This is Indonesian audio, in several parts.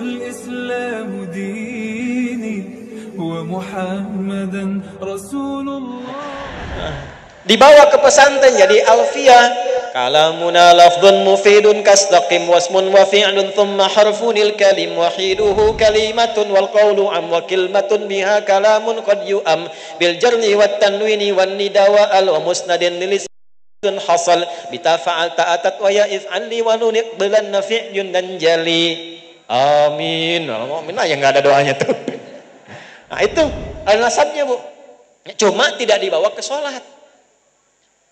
الإسلام ديني ومحمدا رسول الله. Dibawa ke pesantren jadi alfiyah. Kalamuna lafdun mufidun kastaqim wasmun wa fi'lun thumma harfunil kalim wahiduhu kalimatun wal qawlu am wa kilmatun biha kalamun qad yu'am bil jarni wat tanwini wan nida wa al wa musnadin lisan hasal bitafa'al ta'atat wa ya if'ali wa nunik bilan nafi'yun dan jali. Amin. Amin lah yang enggak ada doanya tuh. Nah itu alasannya, Bu. Cuma tidak dibawa ke sholat.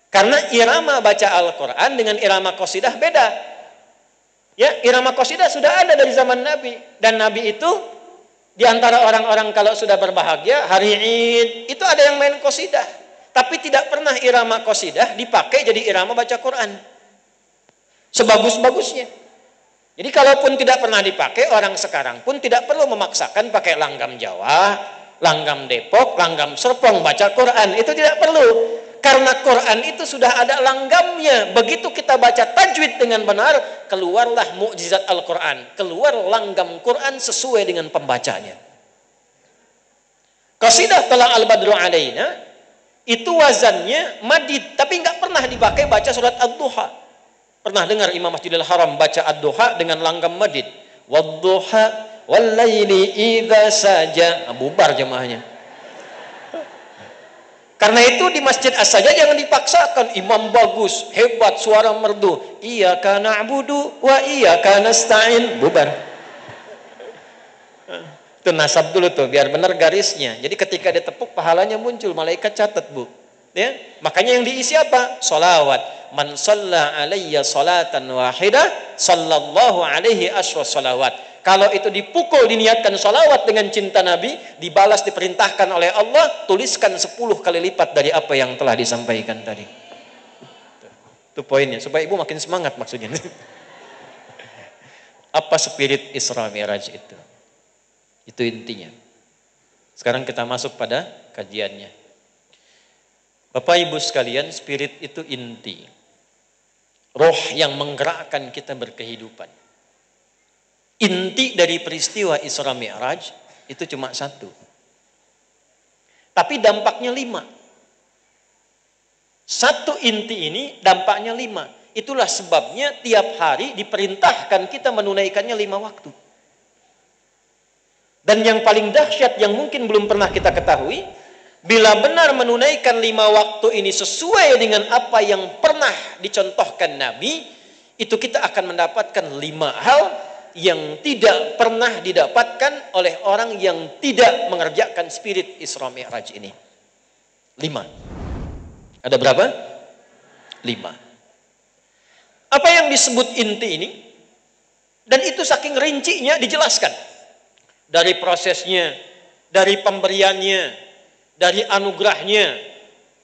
Karena irama baca Al-Quran dengan irama qasidah beda. Ya, irama qasidah sudah ada dari zaman Nabi. Dan Nabi itu diantara orang-orang kalau sudah berbahagia, hari Id, itu ada yang main qasidah. Tapi tidak pernah irama qasidah dipakai jadi irama baca Quran. Sebagus-bagusnya. Jadi kalaupun tidak pernah dipakai, orang sekarang pun tidak perlu memaksakan pakai langgam Jawa, langgam Depok, langgam Serpong baca Quran. Itu tidak perlu. Karena Quran itu sudah ada langgamnya. Begitu kita baca tajwid dengan benar, keluarlah mukjizat Al-Quran. Keluar langgam Quran sesuai dengan pembacanya. Qasidah Tala al-Badru alaina itu wazannya madid, tapi nggak pernah dipakai baca surat Ad-Duha. Pernah dengar Imam Masjidil Haram baca Ad-Duha dengan langgam madid? Wad-duha wal-laili idza saja. Bubar jemaahnya. Karena itu di Masjid As-Sajdah jangan dipaksakan. Imam bagus, hebat, suara merdu. Iyyaka na'budu wa iyyaka nasta'in. Bubar. Itu nasab dulu tuh, biar benar garisnya. Jadi ketika dia tepuk, pahalanya muncul. Malaikat catat, Bu. Ya? Makanya yang diisi apa? Sholawat. Man shalla alayya sholatan wahidah, sallallahu alaihi asyra sholawat. Kalau itu dipukul, diniatkan sholawat dengan cinta Nabi, dibalas, diperintahkan oleh Allah, tuliskan 10 kali lipat dari apa yang telah disampaikan tadi. Itu poinnya, supaya ibu makin semangat maksudnya. Apa spirit Isra Mi'raj itu? Itu intinya. Sekarang kita masuk pada kajiannya. Bapak Ibu sekalian, spirit itu inti. Roh yang menggerakkan kita berkehidupan. Inti dari peristiwa Isra Mi'raj itu cuma satu. Tapi dampaknya 5. Satu inti ini dampaknya 5. Itulah sebabnya tiap hari diperintahkan kita menunaikannya 5 waktu. Dan yang paling dahsyat yang mungkin belum pernah kita ketahui, bila benar menunaikan 5 waktu ini sesuai dengan apa yang pernah dicontohkan Nabi, itu kita akan mendapatkan 5 hal yang tidak pernah didapatkan oleh orang yang tidak mengerjakan spirit Isra Mi'raj ini. 5. Ada berapa? 5. Apa yang disebut inti ini? Dan itu saking rincinya dijelaskan. Dari prosesnya, dari pemberiannya, dari anugerahnya.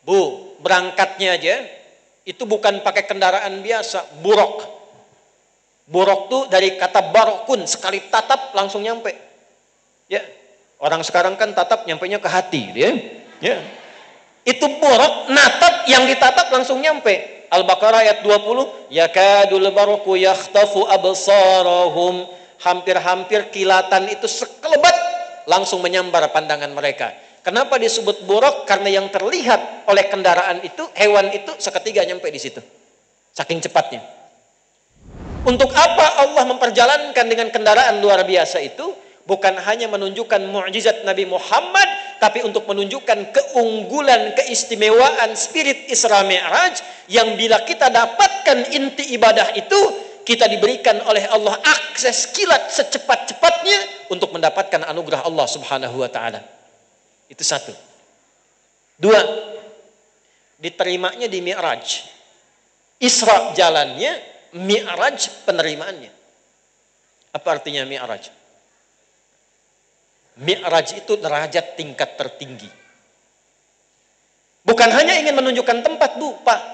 Bu, berangkatnya aja, itu bukan pakai kendaraan biasa, buruk. Buruk tuh dari kata barokun, sekali tatap langsung nyampe. Ya, orang sekarang kan tatap nyampenya ke hati, ya. Ya. Itu buruk, natap, yang ditatap langsung nyampe. Al-Baqarah ayat 20, yakadul baroku yakhtafu absarahum. Hampir-hampir kilatan itu sekelebat langsung menyambar pandangan mereka. Kenapa disebut buruk? Karena yang terlihat oleh kendaraan itu, hewan itu seketika nyampe di situ. Saking cepatnya. Untuk apa Allah memperjalankan dengan kendaraan luar biasa itu? Bukan hanya menunjukkan mukjizat Nabi Muhammad, tapi untuk menunjukkan keunggulan, keistimewaan spirit Isra Mi'raj yang bila kita dapatkan inti ibadah itu, kita diberikan oleh Allah akses kilat secepat-cepatnya untuk mendapatkan anugerah Allah Subhanahu wa taala. Itu 1. 2, diterimanya di Mi'raj. Isra jalannya, Mi'raj penerimaannya. Apa artinya Mi'raj? Mi'raj itu derajat tingkat tertinggi. Bukan hanya ingin menunjukkan tempat, Bu, Pak.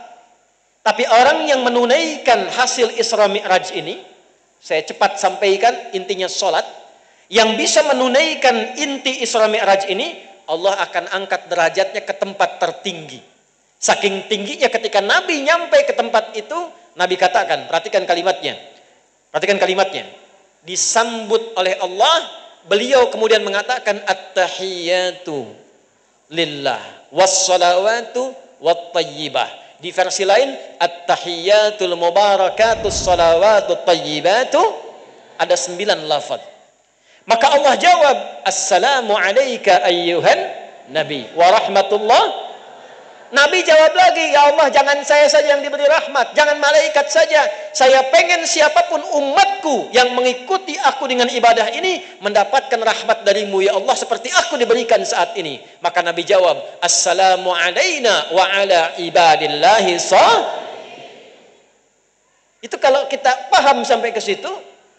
Tapi orang yang menunaikan hasil Isra Mi'raj ini, saya cepat sampaikan intinya sholat, yang bisa menunaikan inti Isra Mi'raj ini, Allah akan angkat derajatnya ke tempat tertinggi. Saking tingginya ketika Nabi nyampe ke tempat itu, Nabi katakan, perhatikan kalimatnya. Perhatikan kalimatnya. disambut oleh Allah, beliau kemudian mengatakan at-tahiyyatu lillah was-salawatu wat-tayyibah. Di versi lain at-tahiyyatul mubarakatus salawatut tayyibatu, ada 9 lafaz. Maka Allah jawab, assalamu alayka ayyuhan nabi wa rahmatullah. Nabi jawab lagi, ya Allah, jangan saya saja yang diberi rahmat, jangan malaikat saja. Saya pengen siapapun umatku yang mengikuti aku dengan ibadah ini mendapatkan rahmat darimu ya Allah seperti aku diberikan saat ini. Maka Nabi jawab, assalamu alayna wa ala ibadillahi Itu kalau kita paham sampai ke situ,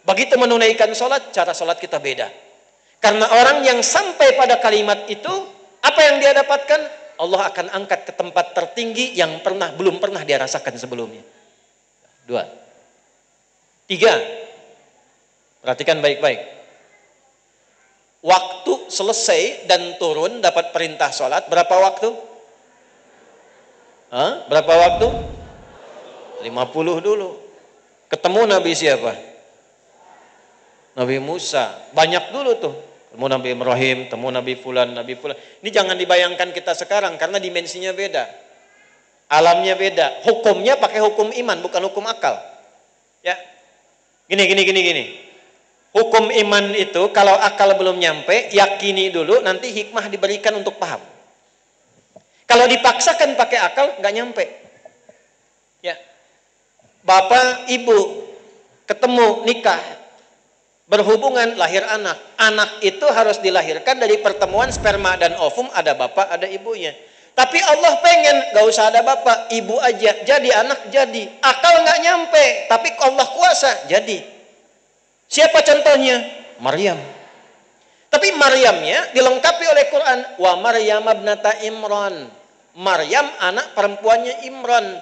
begitu menunaikan sholat, cara sholat kita beda. Karena orang yang sampai pada kalimat itu, apa yang dia dapatkan? Allah akan angkat ke tempat tertinggi yang belum pernah dia rasakan sebelumnya. 2. 3. Perhatikan baik-baik. Waktu selesai dan turun dapat perintah sholat, berapa waktu? Berapa waktu? 50 dulu. Ketemu Nabi siapa? Nabi Musa. Banyak dulu tuh. Temu Nabi Ibrahim, temu Nabi Fulan, Nabi Fulan. Ini jangan dibayangkan kita sekarang karena dimensinya beda. Alamnya beda. Hukumnya pakai hukum iman, bukan hukum akal. Ya. Gini. Hukum iman itu kalau akal belum nyampe, yakini dulu, nanti hikmah diberikan untuk paham. Kalau dipaksakan pakai akal, nggak nyampe. Ya. Bapak, ibu, ketemu, nikah, berhubungan, lahir anak. Anak itu harus dilahirkan dari pertemuan sperma dan ovum, ada bapak, ada ibunya. Tapi Allah pengen, gak usah ada bapak, ibu aja. Jadi anak jadi. Akal gak nyampe, tapi Allah kuasa, jadi. Siapa contohnya? Maryam. Tapi Maryamnya dilengkapi oleh Quran. Wa Maryam ibnata Imran. Maryam anak perempuannya Imran.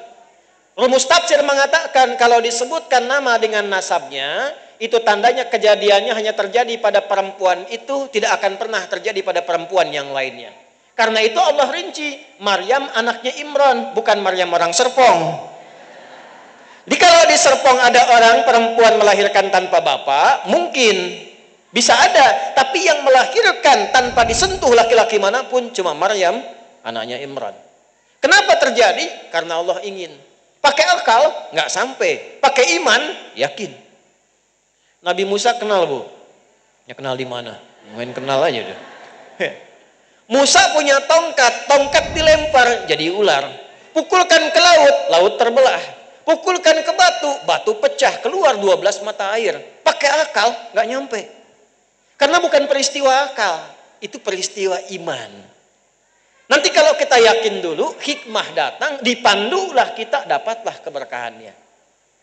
Rumus tafsir mengatakan kalau disebutkan nama dengan nasabnya, itu tandanya kejadiannya hanya terjadi pada perempuan itu, tidak akan pernah terjadi pada perempuan yang lainnya. Karena itu Allah rinci, Maryam anaknya Imran, bukan Maryam orang Serpong. Jadi kalau di Serpong ada orang perempuan melahirkan tanpa bapak, mungkin bisa ada, tapi yang melahirkan tanpa disentuh laki-laki manapun cuma Maryam anaknya Imran. Kenapa terjadi? Karena Allah ingin. Pakai akal nggak sampai, pakai iman yakin. Nabi Musa kenal, Bu? Ya kenal di mana? Main kenal aja deh. Musa punya tongkat dilempar jadi ular. Pukulkan ke laut, laut terbelah. Pukulkan ke batu, batu pecah, keluar 12 mata air. Pakai akal nggak nyampe. Karena bukan peristiwa akal, itu peristiwa iman. Nanti kalau kita yakin dulu, hikmah datang, dipandulah kita, dapatlah keberkahannya.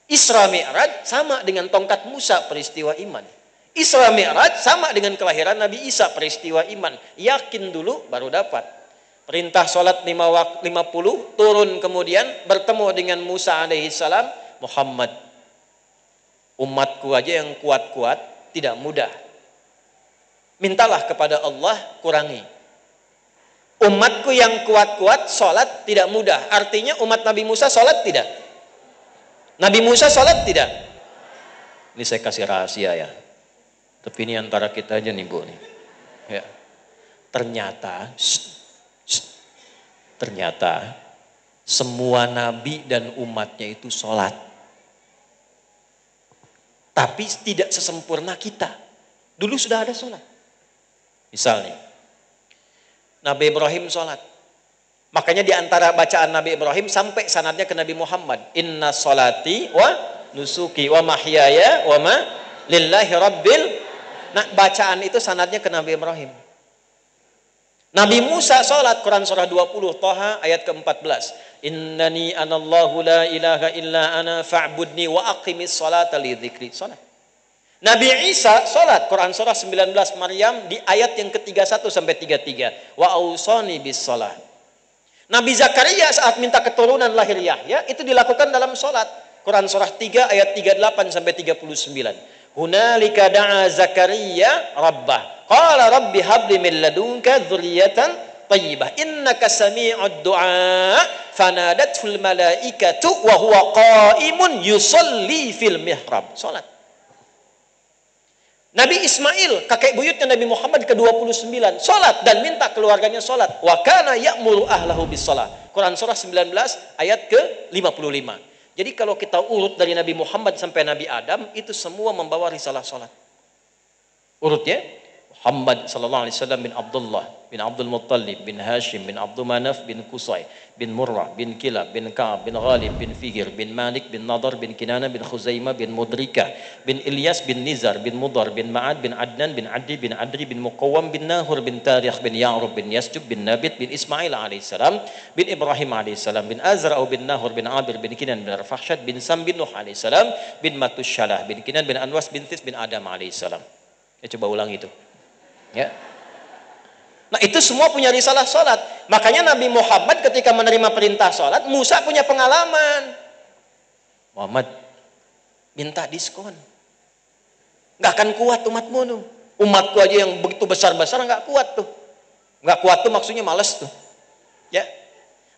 Isra Mi'raj sama dengan tongkat Musa, peristiwa iman. Isra Mi'raj sama dengan kelahiran Nabi Isa, peristiwa iman. Yakin dulu baru dapat. Perintah sholat 50, turun kemudian bertemu dengan Musa alaihissalam. Muhammad, umatku aja yang kuat-kuat tidak mudah. Mintalah kepada Allah kurangi. Umatku yang kuat-kuat sholat tidak mudah. Artinya umat Nabi Musa sholat tidak? Nabi Musa sholat tidak? Ini saya kasih rahasia ya. Tapi ini antara kita aja nih, Bu. Ya. Ternyata semua nabi dan umatnya itu sholat. Tapi tidak sesempurna kita. Dulu sudah ada sholat. Misalnya, Nabi Ibrahim sholat. Makanya di antara bacaan Nabi Ibrahim sampai sanadnya ke Nabi Muhammad. Inna sholati wa nusuki wa mahyaya wa ma lillahi rabbil. Nah, bacaan itu sanadnya ke Nabi Ibrahim. Nabi Musa sholat, Quran surah 20 Toha ayat ke-14. Innani anallahu la ilaha illa ana fa'budni wa aqimis sholata li dzikri. Sholat. Nabi Isa sholat, Quran surah 19 Maryam di ayat yang ke-31 sampai 33. Wa ausani bis sholat. Nabi Zakaria saat minta keturunan lahir Yahya itu dilakukan dalam sholat. Quran surah 3 ayat 38 sampai 39. Hunalika da'a Zakaria rabbah. Qala rabbi habli min ladunka dzurriyyatan thayyibah. Innaka sami'ud du'a. Fanadatul malaikatu wa huwa qa'imun yusalli fil mihrab. Sholat. Nabi Ismail, kakek buyutnya Nabi Muhammad ke-29, sholat dan minta keluarganya sholat. Wa kana ya'muru ahlahu bis sholat. Quran surah 19 ayat ke-55. Jadi kalau kita urut dari Nabi Muhammad sampai Nabi Adam, itu semua membawa risalah sholat. Urutnya, Muhammad sallallahu alaihi wasallam bin Abdullah bin Abdul Muttalib bin Hashim bin Abdul Manaf bin Qusay bin Murrah bin Kilab bin Ka'ab bin Ghalib bin Fihir bin Malik bin Nadar bin Kinana bin Khuzaimah bin Mudrika bin Ilyas bin Nizar bin Mudar bin Ma'ad bin Adnan bin Adi bin Adri bin Muqawwam bin Nahur bin Tarikh bin Ya'rub bin Yasjub bin Nabit bin Ismail alaihissalam bin Ibrahim alaihissalam bin Azra'u bin Nahur bin Abir bin Kinan bin Arfahsyad bin Sam bin Nuh alaihissalam bin Matussyalah bin Kinan bin Anwas bin Tis bin Adam alaihissalam. Ya, coba ulang itu. Ya. Nah, itu semua punya risalah sholat. Makanya Nabi Muhammad ketika menerima perintah sholat, Musa punya pengalaman. Muhammad, minta diskon. Nggak akan kuat umatmu tuh. Umatku aja yang begitu besar-besar nggak kuat tuh. Nggak kuat tuh maksudnya males tuh. Ya.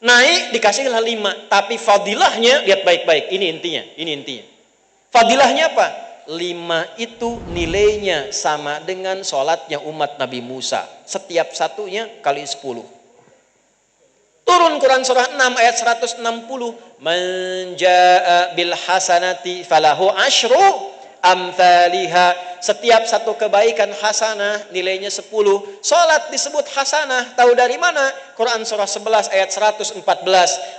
Naik dikasihlah 5. Tapi fadilahnya, lihat baik-baik. Ini intinya. Fadilahnya apa? 5 itu nilainya sama dengan sholatnya umat Nabi Musa. Setiap satunya kali 10. Turun Quran surah 6 ayat 160. Man jaa bil hasanati falahu asyru amthaliha. Setiap satu kebaikan hasanah nilainya 10. Salat disebut hasanah. Tahu dari mana? Quran surah 11 ayat 114.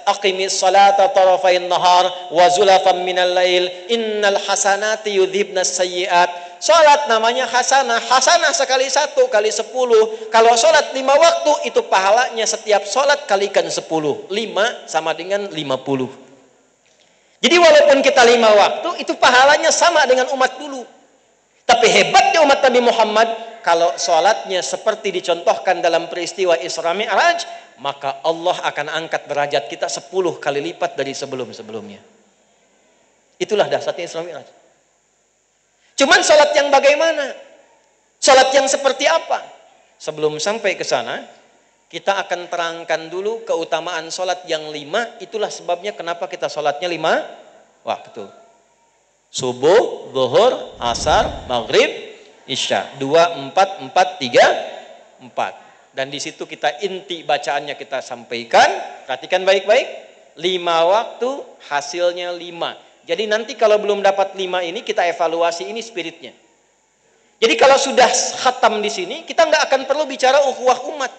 Aqimis salata tarafain nahar wa zulafan minal lail innal hasanati yudhibnas sayyiat. Salat namanya hasanah. Hasanah sekali 1 kali 10. Kalau salat 5 waktu itu pahalanya setiap salat kalikan 10. 5 sama dengan 50. Jadi walaupun kita 5 waktu, itu pahalanya sama dengan umat dulu. Tapi hebatnya umat Nabi Muhammad, kalau sholatnya seperti dicontohkan dalam peristiwa Isra Mi'raj, maka Allah akan angkat derajat kita 10 kali lipat dari sebelum-sebelumnya. Itulah dahsyatnya Isra Mi'raj. Cuman sholat yang bagaimana? Sholat yang seperti apa? Sebelum sampai ke sana, kita akan terangkan dulu keutamaan sholat yang 5. Itulah sebabnya kenapa kita sholatnya 5 waktu. Subuh, zuhur, asar, maghrib, isya. 2, 4, 4, 3, 4. Dan di situ kita inti bacaannya kita sampaikan. Perhatikan baik-baik. 5 waktu, hasilnya 5. Jadi nanti kalau belum dapat 5 ini, kita evaluasi ini spiritnya. Jadi kalau sudah khatam di sini, kita nggak akan perlu bicara ukhuwah umat.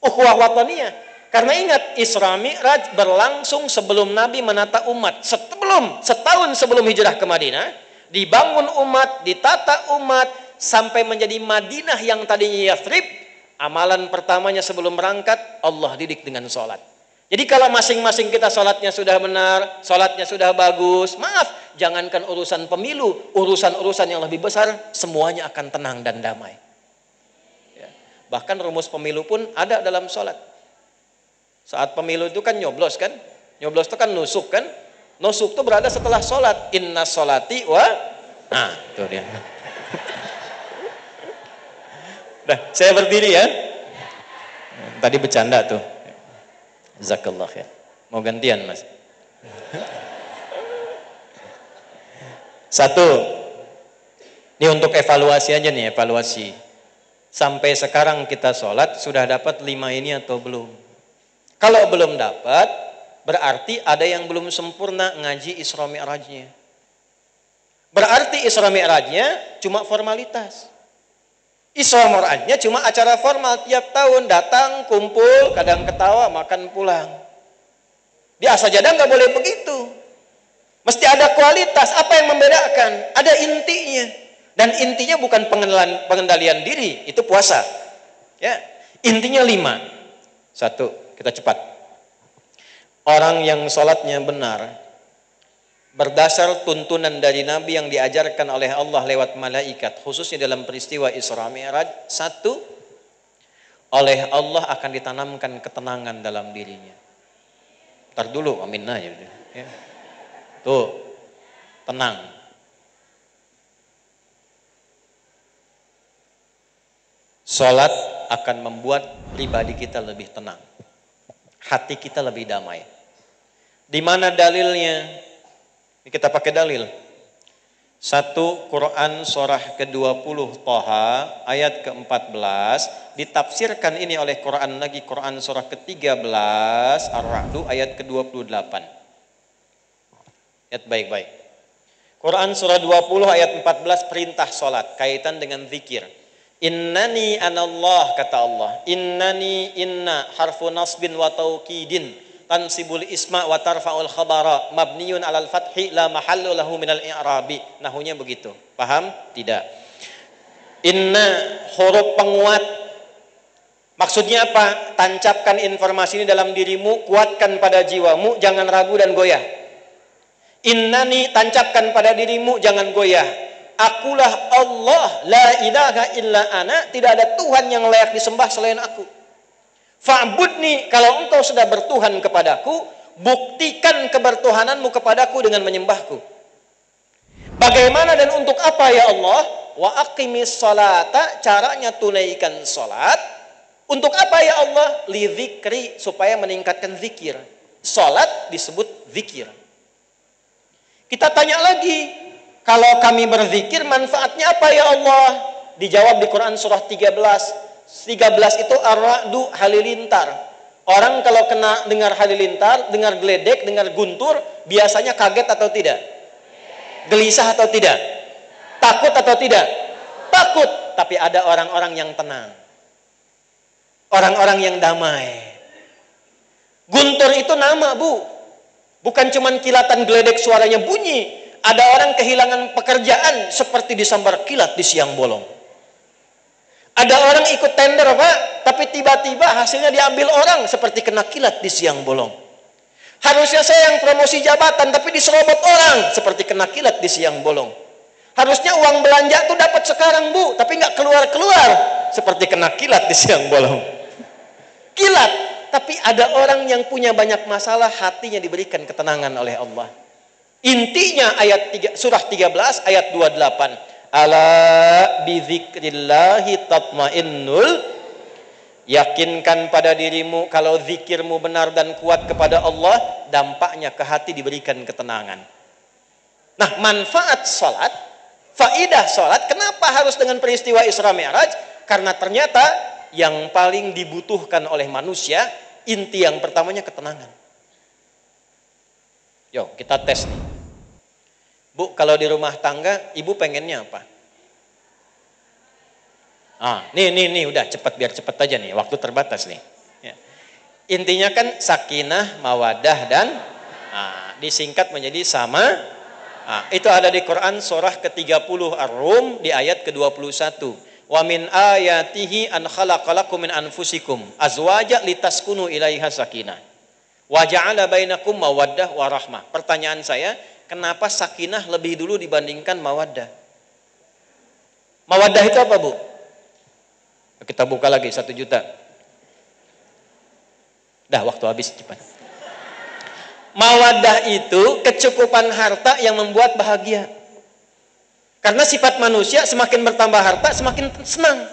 Ukhuwah wataniyah. Karena ingat, Isra Mi'raj berlangsung sebelum Nabi menata umat. Setahun sebelum hijrah ke Madinah, dibangun umat, ditata umat, sampai menjadi Madinah yang tadinya Yathrib. Amalan pertamanya sebelum berangkat, Allah didik dengan sholat. Jadi kalau masing-masing kita sholatnya sudah benar, sholatnya sudah bagus, maaf, jangankan urusan pemilu, urusan-urusan yang lebih besar, semuanya akan tenang dan damai. Ya. Bahkan rumus pemilu pun ada dalam sholat. Saat pemilu itu kan nyoblos kan? Nyoblos itu kan nusuk kan? Nusuk itu berada setelah sholat. Inna sholati wa... Nah, itu dia. Nah, saya berdiri ya. Tadi bercanda tuh. Jazakallah ya. Mau gantian mas. Satu. Ini untuk evaluasi aja nih, evaluasi. Sampai sekarang kita sholat, sudah dapat 5 ini atau belum? Kalau belum dapat, berarti ada yang belum sempurna ngaji Isra Mi'rajnya. Berarti Isra Mi'rajnya cuma formalitas. Isra Mi'rajnya cuma acara formal, tiap tahun datang, kumpul, kadang ketawa, makan pulang. Di Assajadah nggak boleh begitu. Mesti ada kualitas. Apa yang membedakan? Ada intinya. Dan intinya bukan pengendalian diri, itu puasa. Ya, intinya 5. 1. Kita cepat. Orang yang sholatnya benar berdasar tuntunan dari Nabi yang diajarkan oleh Allah lewat malaikat, khususnya dalam peristiwa Isra Mi'raj. 1, oleh Allah akan ditanamkan ketenangan dalam dirinya. Ntar dulu, amin aja. Ya. Tuh, tenang. Sholat akan membuat pribadi kita lebih tenang. Hati kita lebih damai. Di mana dalilnya? Kita pakai dalil. Satu Quran surah ke-20 Thaha ayat ke-14 ditafsirkan ini oleh Quran lagi, Quran surah ke-13 Ar-Ra'd ayat ke-28. Lihat baik-baik. Quran surah 20 ayat 14 perintah salat kaitan dengan zikir. Innani anallah, kata Allah. Innani inna harfu nasbin wa taukidin tansibul isma wa tarfa'ul khabara mabniyun alal fathi la mahallu lahu minal i'rabi. Nahunya begitu. Paham? Tidak. Inna huruf penguat. Maksudnya apa? Tancapkan informasi ini dalam dirimu, kuatkan pada jiwamu, jangan ragu dan goyah. Innani, tancapkan pada dirimu, jangan goyah. Akulah Allah, la ilaha illa ana, tidak ada Tuhan yang layak disembah selain aku. Fa'budni, kalau engkau sudah bertuhan kepadaku, buktikan kebertuhananmu kepadaku dengan menyembahku. Bagaimana dan untuk apa ya Allah? Wa aqimis salata, caranya tunaikan salat. Untuk apa ya Allah? Li dzikri, supaya meningkatkan zikir. Salat disebut zikir. Kita tanya lagi, kalau kami berzikir manfaatnya apa ya Allah? Dijawab di Quran surah 13. 13 itu ar-ra'du, halilintar. Orang kalau kena dengar halilintar, dengar geledek, dengar guntur, biasanya kaget atau tidak? Gelisah atau tidak? Takut atau tidak? Takut. Tapi ada orang-orang yang tenang. Orang-orang yang damai. Guntur itu nama, Bu. Bukan cuma kilatan geledek suaranya bunyi. Ada orang kehilangan pekerjaan seperti disambar kilat di siang bolong. Ada orang ikut tender, Pak, tapi tiba-tiba hasilnya diambil orang seperti kena kilat di siang bolong. Harusnya saya yang promosi jabatan, tapi diserobot orang seperti kena kilat di siang bolong. Harusnya uang belanja tuh dapat sekarang, Bu, tapi nggak keluar-keluar seperti kena kilat di siang bolong. Kilat, tapi ada orang yang punya banyak masalah, hatinya diberikan ketenangan oleh Allah. Intinya surah 13 ayat 28. Ala bizikrillahi tatmainnul, yakinkan pada dirimu kalau zikirmu benar dan kuat kepada Allah, dampaknya ke hati diberikan ketenangan. Nah, manfaat salat, faidah salat, kenapa harus dengan peristiwa Isra Mi'raj? Karena ternyata yang paling dibutuhkan oleh manusia, inti yang pertamanya ketenangan. Yuk, kita tes nih. Bu, kalau di rumah tangga, ibu pengennya apa? Nih, udah cepet, biar cepet aja nih, waktu terbatas nih. Ya. Intinya kan sakinah, mawadah, dan disingkat menjadi sama. Itu ada di Quran surah ke-30 Ar-Rum di ayat ke-21. Wa min ayatihi an khalaqalakum min anfusikum azwaja litaskunu ilaiha sakinah. Wa ja'ala bainakum mawaddah wa rahmah. Pertanyaan saya, kenapa sakinah lebih dulu dibandingkan mawaddah? Mawaddah itu apa, Bu? Kita buka lagi 1 juta. Dah, waktu habis cepat. Mawaddah itu kecukupan harta yang membuat bahagia. Karena sifat manusia semakin bertambah harta semakin senang.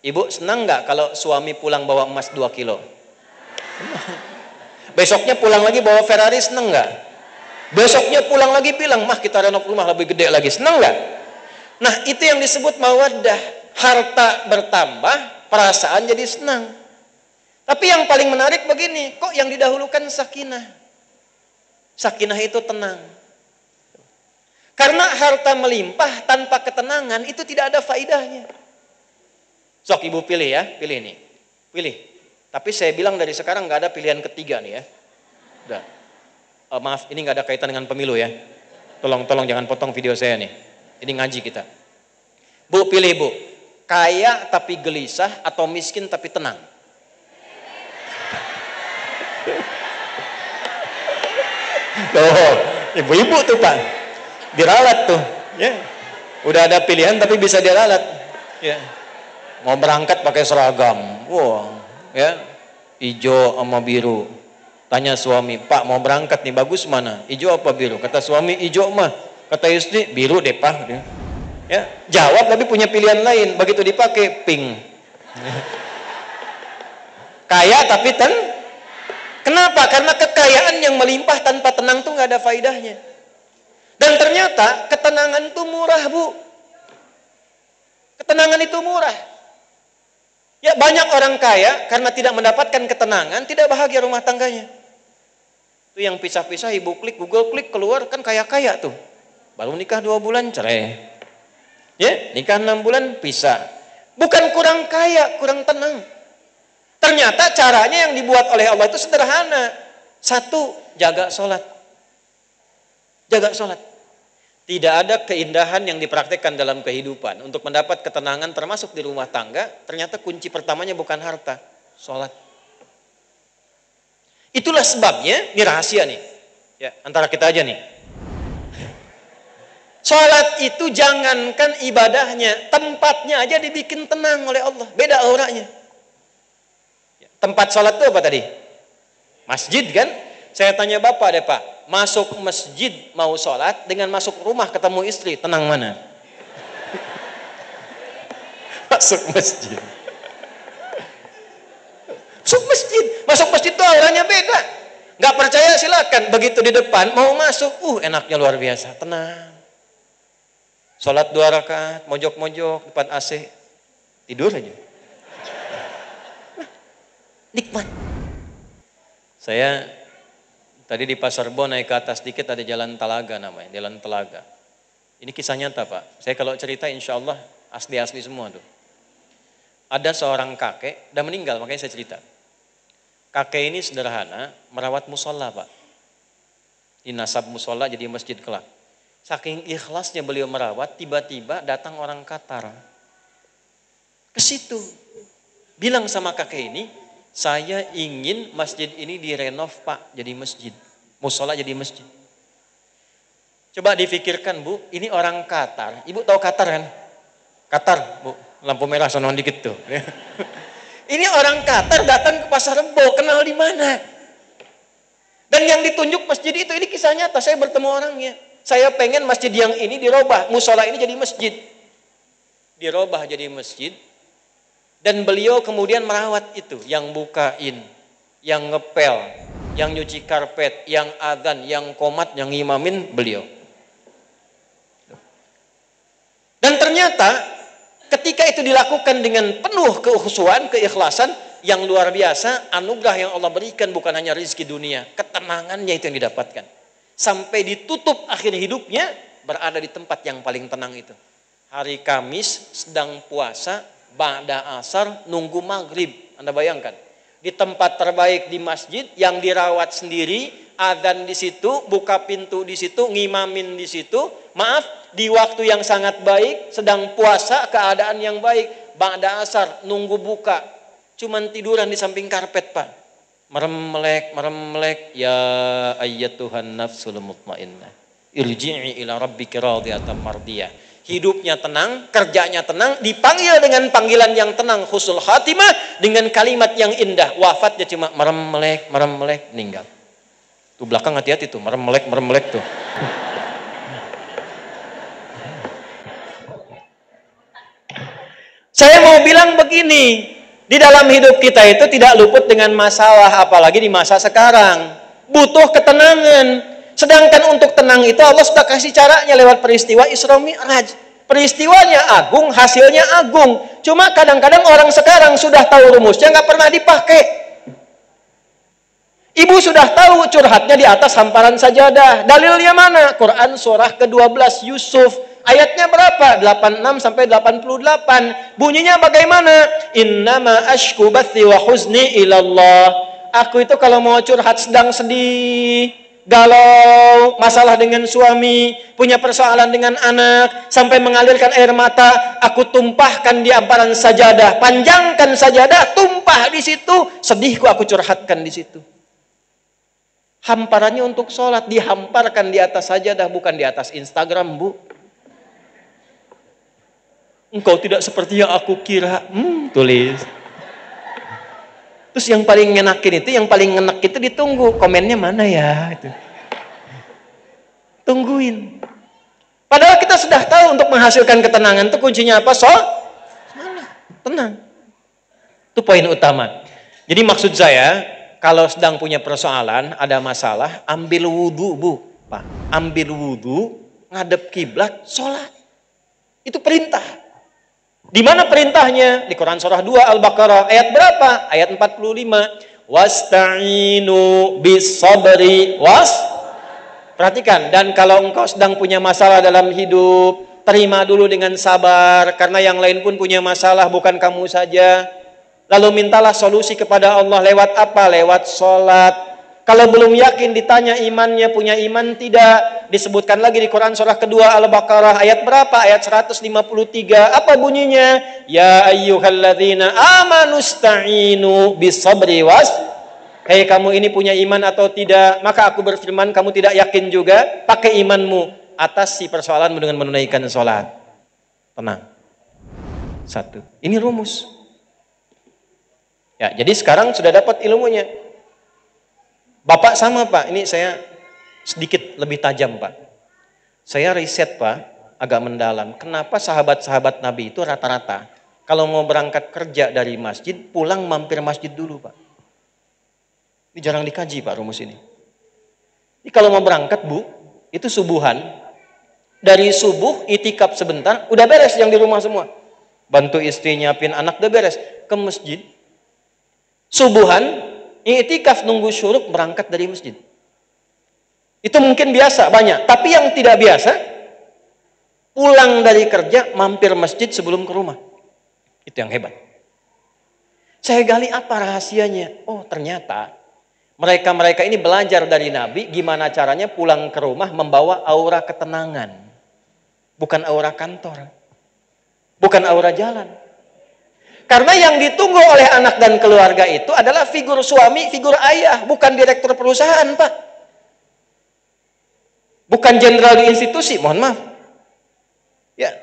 Ibu senang nggak kalau suami pulang bawa emas 2 kilo? Besoknya pulang lagi bawa Ferrari, seneng nggak? Besoknya pulang lagi bilang, mah kita renov rumah lebih gede lagi, seneng nggak? Nah, itu yang disebut mawaddah. Harta bertambah, perasaan jadi senang. Tapi yang paling menarik begini, kok yang didahulukan sakinah? Sakinah itu tenang. Karena harta melimpah tanpa ketenangan itu tidak ada faidahnya. Sok ibu pilih ya, pilih ini, pilih. Tapi saya bilang dari sekarang nggak ada pilihan ketiga nih ya. Udah. Maaf, ini nggak ada kaitan dengan pemilu ya. Tolong jangan potong video saya nih. Ini ngaji kita. Bu, pilih Bu. Kaya tapi gelisah atau miskin tapi tenang? Loh, ibu-ibu tuh Pak. Diralat tuh. Ya. Udah ada pilihan tapi bisa diralat. Ya. Mau berangkat pakai seragam. Wow. Ya, hijau sama biru. Tanya suami, Pak mau berangkat nih, bagus mana? Hijau apa biru? Kata suami, hijau mah. Kata istri, biru deh Pak. Ya, jawab tapi punya pilihan lain. Begitu dipakai, pink. Kaya tapi kenapa? Karena kekayaan yang melimpah tanpa tenang tuh nggak ada faidahnya. Dan ternyata ketenangan itu murah, Bu. Ketenangan itu murah. Ya, banyak orang kaya karena tidak mendapatkan ketenangan, tidak bahagia rumah tangganya. Itu yang pisah-pisah, ibu klik, Google klik, keluar kan kaya-kaya tuh. Baru nikah 2 bulan cerai. Ya, nikah 6 bulan pisah. Bukan kurang kaya, kurang tenang. Ternyata caranya yang dibuat oleh Allah itu sederhana. 1, jaga sholat. Jaga sholat. Tidak ada keindahan yang dipraktekkan dalam kehidupan. Untuk mendapat ketenangan termasuk di rumah tangga, ternyata kunci pertamanya bukan harta, sholat. Itulah sebabnya, ini rahasia nih. Ya, antara kita aja nih. Sholat itu jangankan ibadahnya, tempatnya aja dibikin tenang oleh Allah. Beda auranya. Tempat sholat itu apa tadi? Masjid kan? Saya tanya Bapak deh Pak, masuk masjid mau sholat dengan masuk rumah ketemu istri, tenang mana? Masuk masjid. Masuk masjid itu auranya beda. Nggak percaya silakan, begitu di depan mau masuk, enaknya luar biasa, tenang. Sholat 2 rakaat, mojok-mojok depan AC, tidur aja. Nikmat. Saya tadi di Pasar Bo naik ke atas dikit ada jalan Telaga namanya, jalan Telaga. Ini kisah nyata Pak. Saya kalau cerita insya Allah asli-asli semua tuh. Ada seorang kakek, udah meninggal makanya saya cerita. Kakek ini sederhana, merawat musola Pak. Dinasab musola jadi masjid kelak. Saking ikhlasnya beliau merawat, tiba-tiba datang orang Qatar. Ke situ. Bilang sama kakek ini, saya ingin masjid ini direnov Pak, jadi masjid. Musola jadi masjid. Coba difikirkan Bu, ini orang Qatar. Ibu tahu Qatar kan? Qatar Bu, lampu merah sono dikit tuh. Ini orang Qatar datang ke Pasar Rebo, kenal di mana? Dan yang ditunjuk masjid itu, ini kisah nyata, saya bertemu orangnya. Saya pengen masjid yang ini dirobah, musola ini jadi masjid. Dirobah jadi masjid. Dan beliau kemudian merawat itu, yang bukain, yang ngepel, yang nyuci karpet, yang adzan, yang qomat, yang ngimamin beliau. Dan ternyata ketika itu dilakukan dengan penuh keukhusuan, keikhlasan yang luar biasa, anugerah yang Allah berikan bukan hanya rezeki dunia, ketenangannya itu yang didapatkan. Sampai ditutup akhir hidupnya berada di tempat yang paling tenang itu. Hari Kamis sedang puasa, ba'da asar nunggu maghrib. Anda bayangkan, di tempat terbaik di masjid yang dirawat sendiri, adzan di situ, buka pintu di situ, ngimamin di situ. Maaf, di waktu yang sangat baik, sedang puasa, keadaan yang baik. Ba'da asar nunggu buka, cuman tiduran di samping karpet Pak. Merem-melek, ya ayyatuhan nafsul mutmainnah, irji'i ila rabbiki radiyatan mardiyah. Hidupnya tenang, kerjanya tenang, dipanggil dengan panggilan yang tenang, husnul khatimah, dengan kalimat yang indah. Wafatnya cuma merem-melek, meninggal. Tuh belakang hati-hati tuh, merem-melek tuh. Saya mau bilang begini, di dalam hidup kita itu tidak luput dengan masalah, apalagi di masa sekarang. Butuh ketenangan. Sedangkan untuk tenang itu Allah sudah kasih caranya lewat peristiwa Isra Mi'raj. Peristiwanya agung, hasilnya agung. Cuma kadang-kadang orang sekarang sudah tahu rumusnya, nggak pernah dipakai. Ibu sudah tahu curhatnya di atas hamparan sajadah. Dalilnya mana? Quran surah ke-12 Yusuf. Ayatnya berapa? 86 sampai 88. Bunyinya bagaimana? Innama ashku bathi wa huzni ilallah. Aku itu kalau mau curhat sedang sedih, galau, masalah dengan suami, punya persoalan dengan anak, sampai mengalirkan air mata, aku tumpahkan di hamparan sajadah, panjangkan sajadah, tumpah di situ, sedihku aku curhatkan di situ. Hamparannya untuk sholat, dihamparkan di atas sajadah, bukan di atas Instagram, Bu. Engkau tidak seperti yang aku kira, tulis. Terus yang paling ngenakin itu, yang paling ngenak itu ditunggu. Komennya mana ya? Itu. Tungguin. Padahal kita sudah tahu untuk menghasilkan ketenangan itu kuncinya apa? Tenang. Itu poin utama. Jadi maksud saya, kalau sedang punya persoalan, ada masalah, ambil wudhu Bu. Pak. Ambil wudhu, ngadep kiblat, sholat. Itu perintah. Di mana perintahnya? Di Quran surah 2 Al-Baqarah ayat berapa? Ayat 45. Wasta'inu bis sabri Perhatikan, dan kalau engkau sedang punya masalah dalam hidup, terima dulu dengan sabar, karena yang lain pun punya masalah, bukan kamu saja. Lalu mintalah solusi kepada Allah lewat apa? Lewat sholat. Kalau belum yakin ditanya imannya, punya iman tidak, disebutkan lagi di Quran surah kedua Al-Baqarah ayat berapa? Ayat 153. Apa bunyinya? Ya ayyuhalladzina amanusta'inu bis sabri Hei kamu ini punya iman atau tidak? Maka aku berfirman, kamu tidak yakin juga? Pakai imanmu, atasi persoalanmu dengan menunaikan sholat. Tenang. Satu. Ini rumus. Ya, jadi sekarang sudah dapat ilmunya. Bapak sama Pak, ini saya sedikit lebih tajam Pak. Saya riset Pak, agak mendalam. Kenapa sahabat-sahabat Nabi itu rata-rata kalau mau berangkat kerja dari masjid, pulang mampir masjid dulu Pak. Ini jarang dikaji Pak rumus ini. Jadi kalau mau berangkat Bu, itu subuhan. Dari subuh itikaf sebentar, udah beres yang di rumah semua. Bantu istri nyiapin anak, udah beres. Ke masjid. Subuhan, itikaf nunggu syuruk berangkat dari masjid. Itu mungkin biasa, banyak. Tapi yang tidak biasa, pulang dari kerja, mampir masjid sebelum ke rumah. Itu yang hebat. Saya gali apa rahasianya? Oh ternyata mereka-mereka ini belajar dari Nabi gimana caranya pulang ke rumah membawa aura ketenangan. Bukan aura kantor. Bukan aura jalan. Karena yang ditunggu oleh anak dan keluarga itu adalah figur suami, figur ayah. Bukan direktur perusahaan, Pak. Bukan jenderal di institusi, mohon maaf. Ya.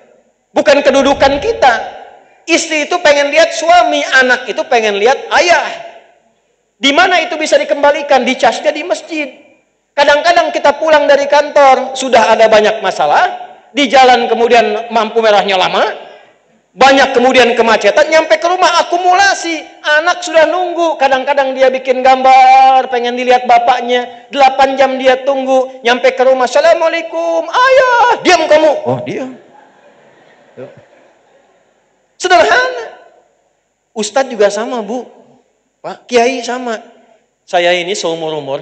Bukan kedudukan kita. Istri itu pengen lihat suami, anak itu pengen lihat ayah. Di mana itu bisa dikembalikan? Dicasnya di masjid. Kadang-kadang kita pulang dari kantor, sudah ada banyak masalah, di jalan kemudian lampu merahnya lama, banyak kemudian kemacetan, nyampe ke rumah akumulasi, anak sudah nunggu, kadang-kadang dia bikin gambar, pengen dilihat bapaknya, 8 jam dia tunggu, nyampe ke rumah, Assalamualaikum, ayah, diam kamu. Oh diam. Sederhana. Ustadz juga sama Bu. Pak, kiai sama. Saya ini seumur-umur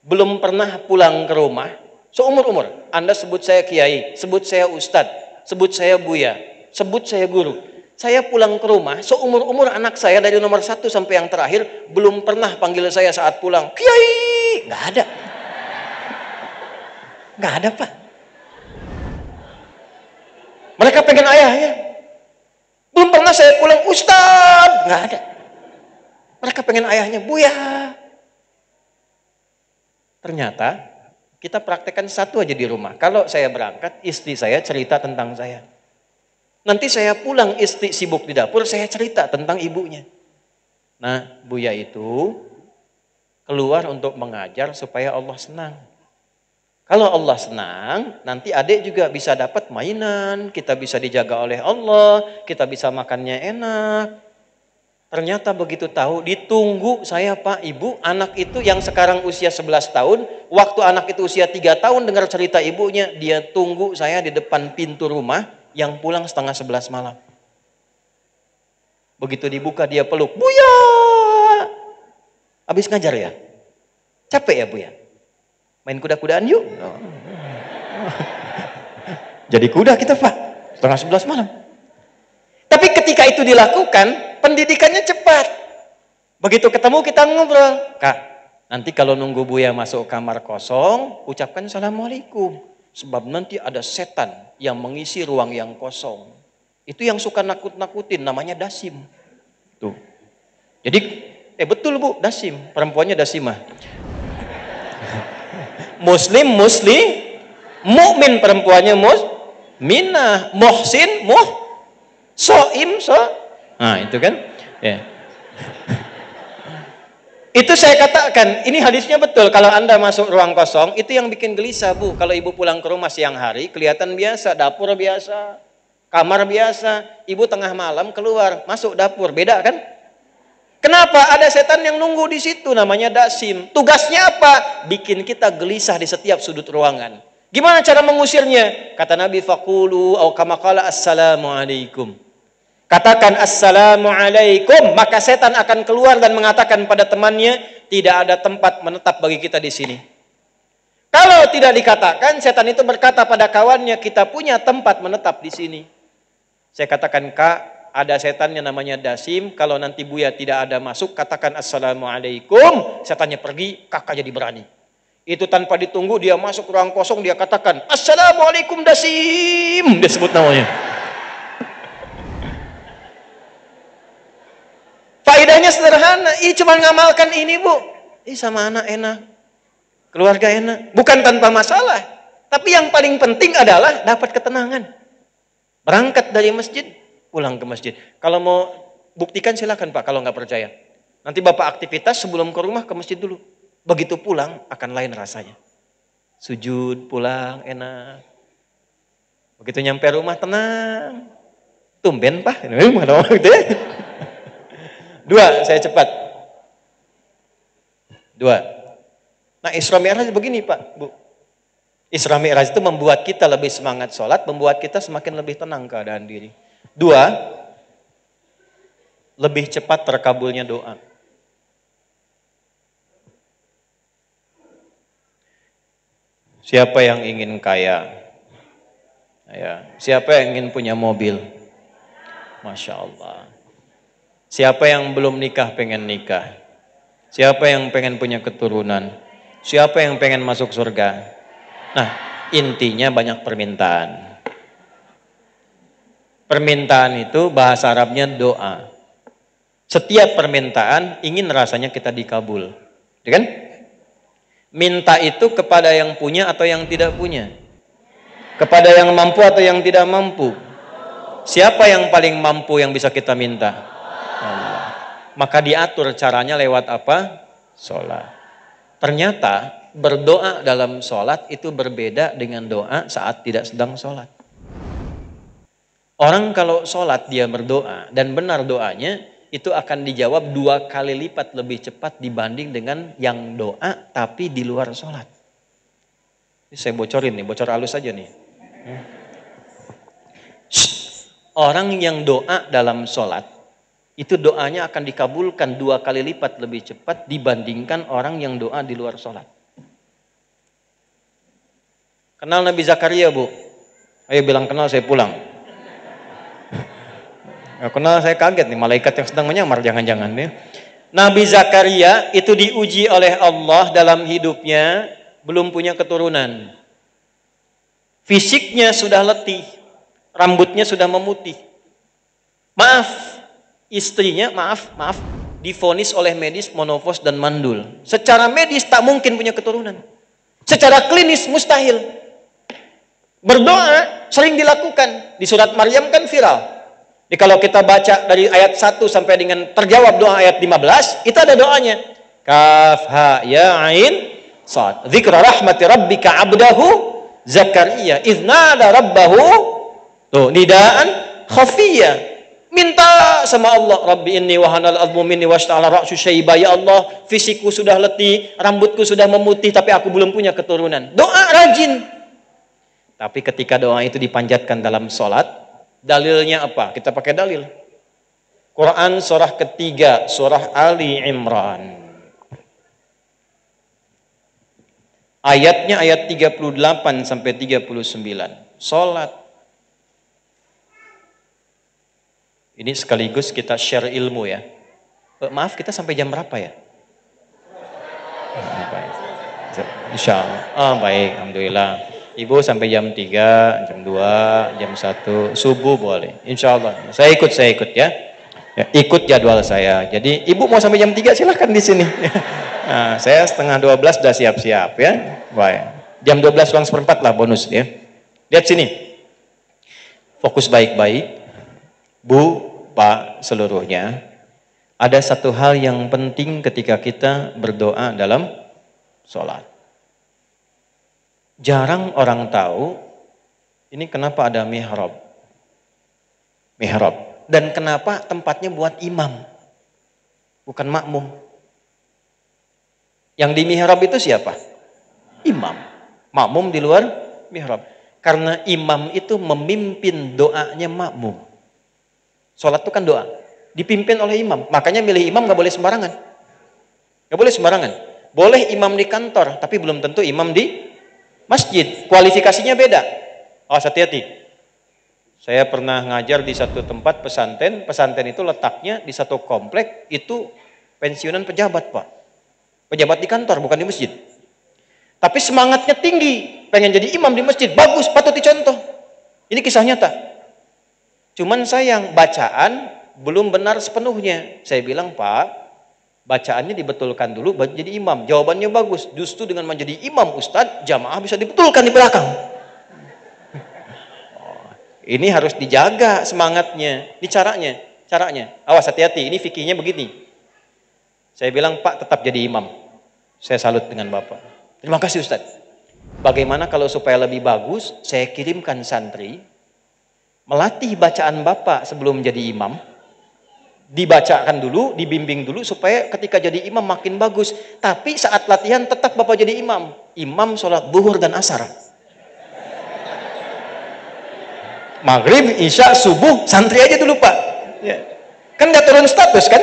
belum pernah pulang ke rumah. Seumur-umur. Anda sebut saya kiai, sebut saya ustadz, sebut saya buya, sebut saya guru. Saya pulang ke rumah, seumur-umur anak saya dari nomor 1 sampai yang terakhir belum pernah panggil saya saat pulang. Kiai, nggak ada. Nggak ada Pak. Mereka pengen ayahnya. Belum pernah saya pulang ustadz, nggak ada. Mereka pengen ayahnya, Buya. Ternyata kita praktekkan satu aja di rumah. Kalau saya berangkat, istri saya cerita tentang saya. Nanti saya pulang, istri sibuk di dapur, saya cerita tentang ibunya. Nah, Buya itu keluar untuk mengajar supaya Allah senang. Kalau Allah senang, nanti adik juga bisa dapat mainan, kita bisa dijaga oleh Allah, kita bisa makannya enak. Ternyata begitu tahu, ditunggu saya Pak, Ibu, anak itu yang sekarang usia 11 tahun, waktu anak itu usia 3 tahun dengar cerita ibunya, dia tunggu saya di depan pintu rumah yang pulang setengah 11 malam. Begitu dibuka dia peluk, Buya! Habis ngajar ya? Capek ya Buya? Main kuda-kudaan yuk? Oh. Jadi kuda kita Pak, setengah 11 malam. Tapi ketika itu dilakukan, pendidikannya cepat. Begitu ketemu kita ngobrol. Kak, nanti kalau nunggu Buya masuk kamar kosong, ucapkan Assalamualaikum. Sebab nanti ada setan yang mengisi ruang yang kosong. Itu yang suka nakut-nakutin, namanya Dasim. Tuh. Jadi, betul Bu, Dasim. Perempuannya Dasimah. Muslim, mukmin perempuannya minah, muhsin, soim. Nah itu kan ya. Itu saya katakan, ini hadisnya betul. Kalau Anda masuk ruang kosong, itu yang bikin gelisah Bu. Kalau ibu pulang ke rumah siang hari, kelihatan biasa, dapur biasa, kamar biasa. Ibu tengah malam keluar, masuk dapur, beda kan? Kenapa? Ada setan yang nunggu di situ, namanya Dasim. Tugasnya apa? Bikin kita gelisah di setiap sudut ruangan. Gimana cara mengusirnya? Kata Nabi, faqulu au kama qala assalamualaikum. Katakan assalamualaikum, maka setan akan keluar dan mengatakan pada temannya, tidak ada tempat menetap bagi kita di sini. Kalau tidak dikatakan, setan itu berkata pada kawannya, kita punya tempat menetap di sini. Saya katakan, Kak, ada setannya namanya Dasim, kalau nanti Buya tidak ada masuk, katakan assalamualaikum, setannya pergi, kakak jadi berani. Itu tanpa ditunggu, dia masuk ruang kosong, dia katakan assalamualaikum Dasim, dia sebut namanya. Faedahnya sederhana, ini cuma ngamalkan ini Bu, ini sama anak enak, keluarga enak, bukan tanpa masalah. Tapi yang paling penting adalah dapat ketenangan. Berangkat dari masjid, pulang ke masjid. Kalau mau buktikan silakan Pak, kalau nggak percaya. Nanti Bapak aktivitas sebelum ke rumah ke masjid dulu. Begitu pulang akan lain rasanya. Sujud, pulang, enak. Begitu nyampe rumah tenang. Tumben Pak, gitu ya. Dua, saya cepat. Dua. Nah Isra Mi'raj begini Pak, Bu. Isra Mi'raj itu membuat kita lebih semangat sholat, membuat kita semakin lebih tenang keadaan diri. Dua, lebih cepat terkabulnya doa. Siapa yang ingin kaya? Ya. Siapa yang ingin punya mobil? Masya Allah. Siapa yang belum nikah pengen nikah? Siapa yang pengen punya keturunan? Siapa yang pengen masuk surga? Nah, intinya banyak permintaan. Permintaan itu bahasa Arabnya doa. Setiap permintaan ingin rasanya kita dikabul. Ya kan? Minta itu kepada yang punya atau yang tidak punya? Kepada yang mampu atau yang tidak mampu? Siapa yang paling mampu yang bisa kita minta? Allah. Maka diatur caranya lewat apa? Sholat. Ternyata berdoa dalam sholat itu berbeda dengan doa saat tidak sedang sholat. Orang kalau sholat dia berdoa dan benar doanya, itu akan dijawab 2 kali lipat lebih cepat dibanding dengan yang doa tapi di luar sholat. Ini saya bocorin nih, bocor halus aja nih. Orang yang doa dalam sholat, itu doanya akan dikabulkan 2 kali lipat lebih cepat dibandingkan orang yang doa di luar sholat. Kenal Nabi Zakaria Bu? Ayo bilang kenal, saya pulang. Ya, kenal, saya kaget nih, malaikat yang sedang menyamar jangan-jangan nih. Nabi Zakaria itu diuji oleh Allah dalam hidupnya, belum punya keturunan. Fisiknya sudah letih, rambutnya sudah memutih. Maaf, istrinya, maaf, divonis oleh medis monofos dan mandul. Secara medis tak mungkin punya keturunan. Secara klinis mustahil. Berdoa sering dilakukan. Di surat Maryam kan viral. Jadi kalau kita baca dari ayat 1 sampai dengan terjawab doa ayat 15, itu ada doanya. Kaf ha ya ain sad. Dzikra rahmati rabbika 'abdahu Zakaria idz nada rabbahu tuh nidaan khafiyya. Minta sama Allah, Rabbi inni wahanal 'azmu minni washta'ala ra'su syaiba, ya Allah, fisikku sudah letih, rambutku sudah memutih tapi aku belum punya keturunan. Doa rajin. Tapi ketika doa itu dipanjatkan dalam sholat, dalilnya apa? Kita pakai dalil. Quran surah ketiga, surah Ali Imran. Ayatnya ayat 38 sampai 39. Salat. Ini sekaligus kita share ilmu ya. Maaf, kita sampai jam berapa ya? Baik. Insyaallah. Baik, alhamdulillah. Ibu sampai jam 3, jam 2, jam 1, subuh boleh. Insya Allah. Saya ikut ya. Ikut jadwal saya. Jadi ibu mau sampai jam 3 silahkan di sini. Nah, saya setengah 12 sudah siap-siap ya. Baik. Jam 12 kurang seperempat lah bonus ya. Lihat sini. Fokus baik-baik. Bu, Pak, seluruhnya. Ada satu hal yang penting ketika kita berdoa dalam sholat. Jarang orang tahu ini kenapa ada mihrab. Dan kenapa tempatnya buat imam, bukan makmum. Yang di mihrab itu siapa? Imam. Makmum di luar mihrab. Karena imam itu memimpin doanya makmum. Sholat itu kan doa. Dipimpin oleh imam. Makanya milih imam nggak boleh sembarangan. Nggak boleh sembarangan. Boleh imam di kantor, tapi belum tentu imam di masjid. Kualifikasinya beda. Oh, hati-hati. Saya pernah ngajar di satu tempat pesantren. Pesantren itu letaknya di satu komplek. Itu pensiunan pejabat, Pak. Pejabat di kantor, bukan di masjid. Tapi semangatnya tinggi. Pengen jadi imam di masjid. Bagus, patut dicontoh. Ini kisah nyata. Cuman sayang, bacaan belum benar sepenuhnya. Saya bilang, Pak, bacaannya dibetulkan dulu baru jadi imam. Jawabannya bagus. Justru dengan menjadi imam Ustadz, jamaah bisa dibetulkan di belakang. Ini harus dijaga semangatnya. Ini caranya. Awas, hati-hati. Ini fikihnya begini. Saya bilang, Pak, tetap jadi imam. Saya salut dengan Bapak. Terima kasih Ustadz. Bagaimana kalau supaya lebih bagus, saya kirimkan santri melatih bacaan Bapak sebelum jadi imam. Dibacakan dulu, dibimbing dulu supaya ketika jadi imam makin bagus. Tapi saat latihan tetap Bapak jadi imam. Imam sholat zuhur dan asar. Maghrib, isya, subuh, santri aja dulu Pak. Ya. Kan gak turun status kan?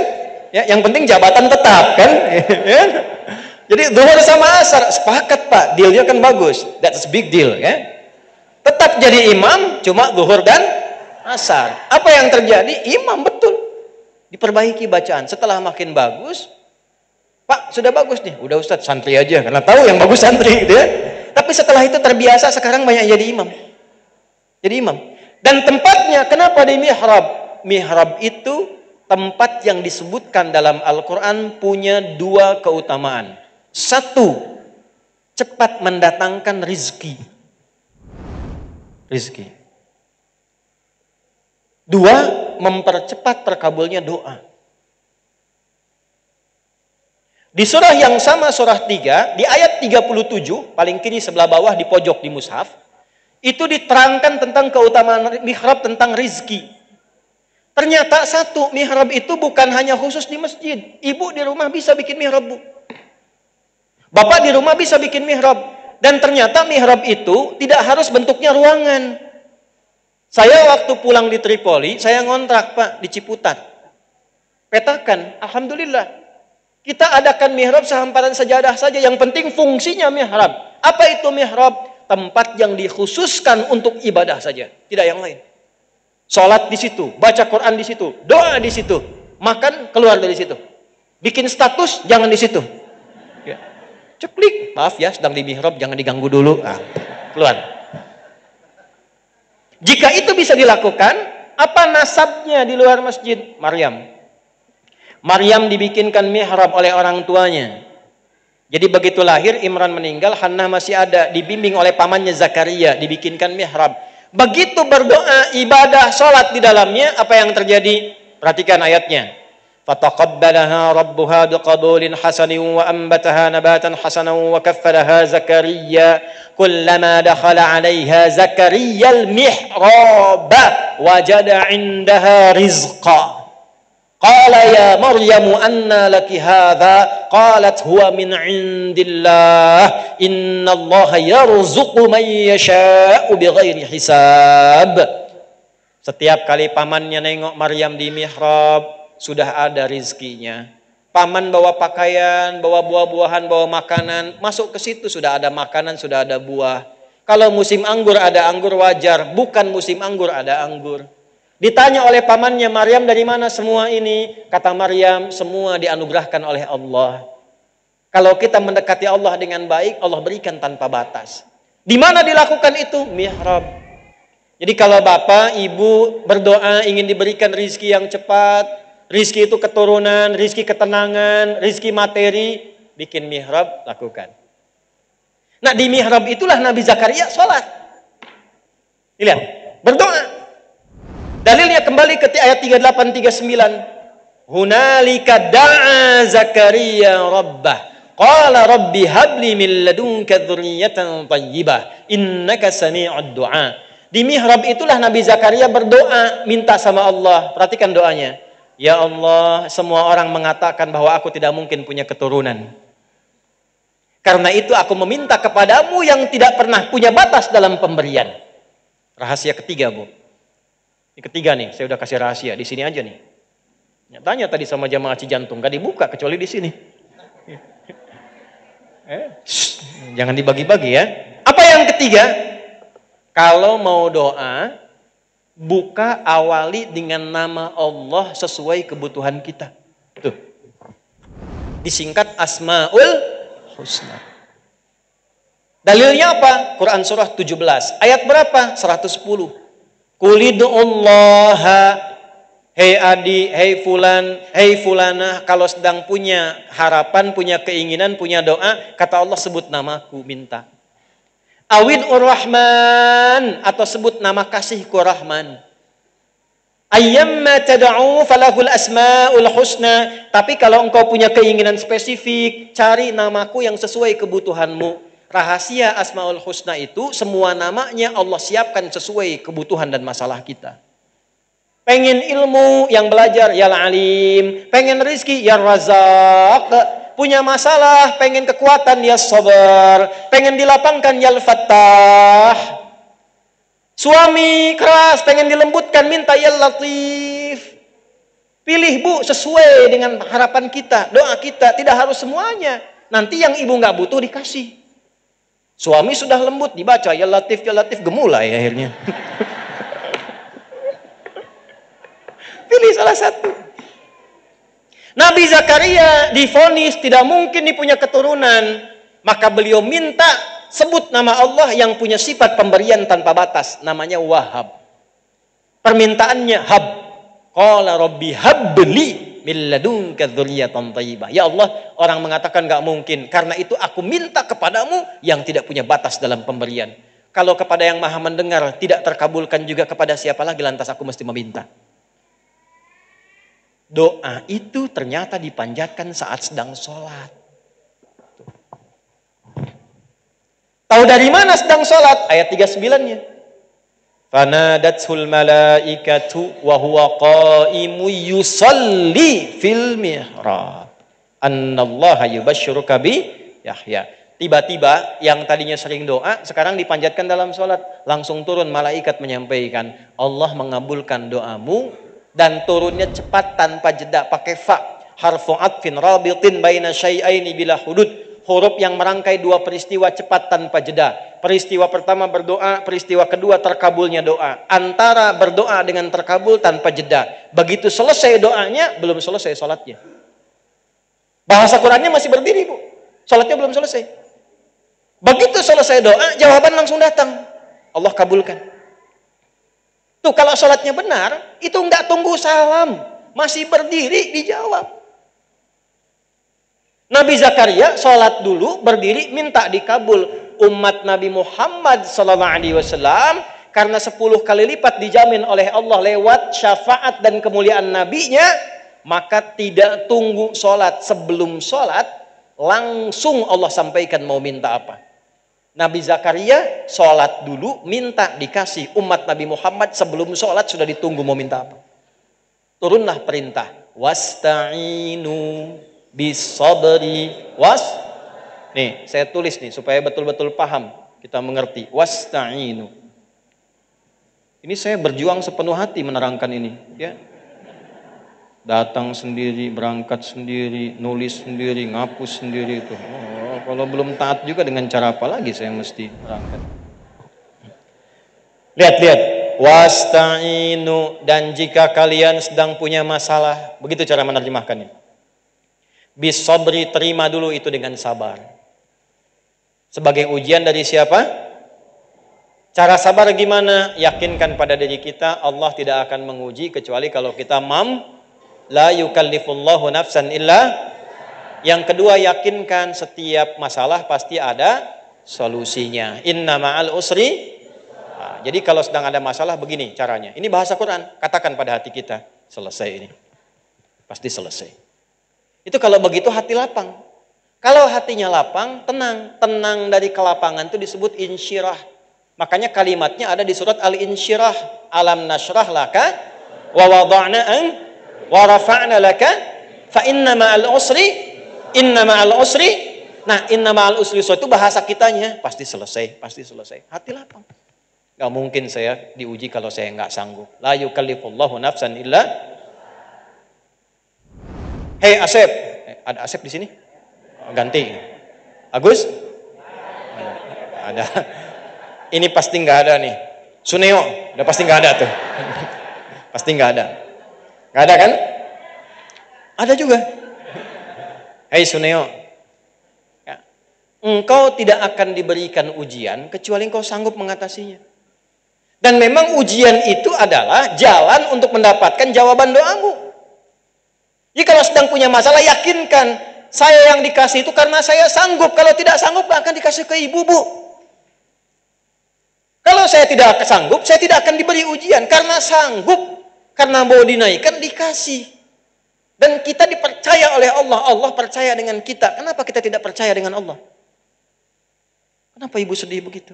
Ya, yang penting jabatan tetap kan? Ya. Jadi zuhur sama asar sepakat Pak, dealnya kan bagus. That's a big deal ya. Tetap jadi imam, cuma zuhur dan asar. Apa yang terjadi? Imam betul. Diperbaiki bacaan. Setelah makin bagus, Pak sudah bagus nih. Udah Ustadz santri aja, karena tahu yang bagus santri gitu ya. Tapi setelah itu terbiasa, sekarang banyak jadi imam. Jadi imam. Dan tempatnya, kenapa di mihrab? Mihrab itu tempat yang disebutkan dalam Al-Quran punya dua keutamaan. Satu, cepat mendatangkan rizki. Rizki. Dua, mempercepat terkabulnya doa. Di surah yang sama, surah 3, di ayat 37, paling kiri sebelah bawah di pojok di mushaf, itu diterangkan tentang keutamaan mihrab, tentang rizki. Ternyata satu, mihrab itu bukan hanya khusus di masjid. Ibu di rumah bisa bikin mihrab, Bu. Bapak di rumah bisa bikin mihrab. Dan ternyata mihrab itu tidak harus bentuknya ruangan. Saya waktu pulang di Tripoli, saya ngontrak Pak di Ciputat. Petakan, alhamdulillah. Kita adakan mihrab sehamparan sajadah saja. Yang penting fungsinya mihrab. Apa itu mihrab? Tempat yang dikhususkan untuk ibadah saja, tidak yang lain. Sholat di situ, baca Quran di situ, doa di situ, makan keluar dari situ. Bikin status jangan di situ. Ya. Ceklik, maaf ya, sedang di mihrab, jangan diganggu dulu. Keluar. Jika itu bisa dilakukan, apa nasabnya di luar masjid? Maryam dibikinkan mihrab oleh orang tuanya. Jadi begitu lahir, Imran meninggal, Hannah masih ada, dibimbing oleh pamannya Zakaria, dibikinkan mihrab. Begitu berdoa, ibadah, sholat di dalamnya, apa yang terjadi? Perhatikan ayatnya. فَتَقَبَّلَهَا رَبُّهَا بِقَبُولٍ حَسَنٍ وَأَنْبَتَهَا نَبَاتًا حَسَنًا وَكَفَّلَهَا زَكَرِيَّا كُلَّمَا دَخَلَ عَلَيْهَا زَكَرِيَّا الْمِحْرَابَ وَجَدَ عِنْدَهَا رِزْقًا قَالَ يَا مَرْيَمُ أَنَّى لَكِ هَذَا قَالَتْ هُوَ مِنْ عِنْدِ اللَّهِ إِنَّ اللَّهَ يَرْزُقُ مَنْ يَشَاءُ بِغَيْرِ حِسَابٍ. Setiap kali pamannya nengok Maryam di mihrab, sudah ada rizkinya. Paman bawa pakaian, bawa buah-buahan, bawa makanan, masuk ke situ sudah ada makanan, sudah ada buah. Kalau musim anggur ada anggur wajar, bukan musim anggur ada anggur. Ditanya oleh pamannya, Maryam dari mana semua ini? Kata Maryam, semua dianugerahkan oleh Allah. Kalau kita mendekati Allah dengan baik, Allah berikan tanpa batas. Di mana dilakukan itu? Mihrab. Jadi kalau bapak, ibu berdoa ingin diberikan rizki yang cepat, rizki itu keturunan, rizki ketenangan, rizki materi, bikin mihrab, lakukan. Nah di mihrab itulah Nabi Zakaria sholat. Lihat, berdoa. Dalilnya kembali ke ayat 38-39. Hunalika da'a Zakaria rabbah. Qala rabbi habli min ladunka dzurriyyatan thayyibah. Innaka sami'ud du'a. Di mihrab itulah Nabi Zakaria berdoa, minta sama Allah. Perhatikan doanya. Ya Allah, semua orang mengatakan bahwa aku tidak mungkin punya keturunan. Karena itu aku meminta kepadamu yang tidak pernah punya batas dalam pemberian. Rahasia ketiga, Bu. Ini ketiga nih, saya udah kasih rahasia. Di sini aja nih. Tanya tadi sama jamaah Cijantung, gak dibuka kecuali di sini. Jangan dibagi-bagi ya. Apa yang ketiga? Kalau mau doa, buka awali dengan nama Allah sesuai kebutuhan kita. Tuh. Disingkat Asmaul Husna. Dalilnya apa? Quran surah 17. Ayat berapa? 110. Qulid'ullaha, hei adi, hei fulan, hei fulanah, kalau sedang punya harapan, punya keinginan, punya doa, kata Allah sebut namaku, minta. Awid Rahman, atau sebut nama kasihku Rahman. Ayyamma tad'u falahul asmaul husna. Tapi kalau engkau punya keinginan spesifik, cari namaku yang sesuai kebutuhanmu. Rahasia Asmaul Husna itu semua namanya Allah siapkan sesuai kebutuhan dan masalah kita. Pengen ilmu yang belajar ya Alim, pengen rezeki ya Razak, punya masalah, pengen kekuatan ya Sabar, pengen dilapangkan ya Fattah. Suami keras, pengen dilembutkan, minta ya Latif. Pilih Bu, sesuai dengan harapan kita, doa kita, tidak harus semuanya. Nanti yang ibu nggak butuh dikasih. Suami sudah lembut, dibaca ya Latif, gemulai akhirnya. Pilih salah satu. Nabi Zakaria divonis tidak mungkin punya keturunan, maka beliau minta sebut nama Allah yang punya sifat pemberian tanpa batas, namanya Wahhab. Permintaannya hab. Qala rabbi habli min ladunka dzurriyyatan thayyibah. Ya Allah, orang mengatakan enggak mungkin, karena itu aku minta kepadamu yang tidak punya batas dalam pemberian. Kalau kepada yang Maha mendengar tidak terkabulkan, juga kepada siapa lagi lantas aku mesti meminta? Doa itu ternyata dipanjatkan saat sedang sholat. Tahu dari mana sedang sholat? Ayat 39-nya. Fanadatul malaikatu wa huwa qaimu yusalli fil mihrab. Annallaha yubashshiruka bi Yahya. Tiba-tiba yang tadinya sering doa sekarang dipanjatkan dalam sholat. Langsung turun malaikat menyampaikan, Allah mengabulkan doamu, dan turunnya cepat tanpa jeda, pakai fa, harfu atfin rabitin baina syai'aini bila hudud, huruf yang merangkai dua peristiwa cepat tanpa jeda. Peristiwa pertama berdoa, peristiwa kedua terkabulnya doa. Antara berdoa dengan terkabul tanpa jeda. Begitu selesai doanya, belum selesai sholatnya. Bahasa Qurannya masih berdiri, Bu. Sholatnya belum selesai. Begitu selesai doa, jawaban langsung datang. Allah kabulkan. Tuh kalau sholatnya benar, itu enggak tunggu salam. Masih berdiri dijawab. Nabi Zakaria sholat dulu, berdiri, minta dikabul. Umat Nabi Muhammad SAW, karena 10 kali lipat dijamin oleh Allah lewat syafaat dan kemuliaan nabinya, maka tidak tunggu sholat. Sebelum sholat, langsung Allah sampaikan mau minta apa. Nabi Zakaria sholat dulu, minta dikasih. Umat Nabi Muhammad sebelum sholat sudah ditunggu mau minta apa. Turunlah perintah. Wasta'inu bisabri Nih, saya tulis nih supaya betul-betul paham, kita mengerti. Wasta'inu. Ini saya berjuang sepenuh hati menerangkan ini, ya. Datang sendiri, berangkat sendiri, nulis sendiri, ngapus sendiri itu. Oh, kalau belum taat juga dengan cara apa lagi saya mesti berangkat. Lihat. Wasta'inu, dan jika kalian sedang punya masalah, begitu cara menerjemahkannya. Bisabri, terima dulu itu dengan sabar. Sebagai ujian dari siapa? Cara sabar gimana? Yakinkan pada diri kita, Allah tidak akan menguji kecuali kalau kita la yukallifullahu nafsan illa. Yang kedua, yakinkan setiap masalah pasti ada solusinya. Inna ma'al usri. Nah, jadi kalau sedang ada masalah begini caranya. Ini bahasa Quran. Katakan pada hati kita, selesai ini. Pasti selesai. Itu kalau begitu hati lapang. Kalau hatinya lapang, tenang. Tenang dari kelapangan itu disebut insyirah. Makanya kalimatnya ada di surat Al-Insyirah. Alam nashrah laka wa wada'na wa rafa'na laka fa inna ma'al usri Nah, inna ma'al usri yusra itu bahasa kitanya. Pasti selesai, pasti selesai. Hati lapang. Gak mungkin saya diuji kalau saya nggak sanggup. La yukallifullahu nafsan illa. Hei Asep, ada Asep di sini? Ganti. Agus? Ada. Ini pasti nggak ada nih. Suneo, udah pasti nggak ada tuh. Pasti nggak ada. Nggak ada kan? Ada juga. Hei Suneo, ya. Engkau tidak akan diberikan ujian kecuali engkau sanggup mengatasinya. Dan memang ujian itu adalah jalan untuk mendapatkan jawaban doamu. Jadi kalau sedang punya masalah, yakinkan saya yang dikasih itu karena saya sanggup. Kalau tidak sanggup, akan dikasih ke ibu, Bu. Kalau saya tidak sanggup, saya tidak akan diberi ujian. Karena sanggup, karena mau dinaikkan, dikasih. Dan kita dipercaya oleh Allah. Allah percaya dengan kita. Kenapa kita tidak percaya dengan Allah? Kenapa ibu sedih begitu?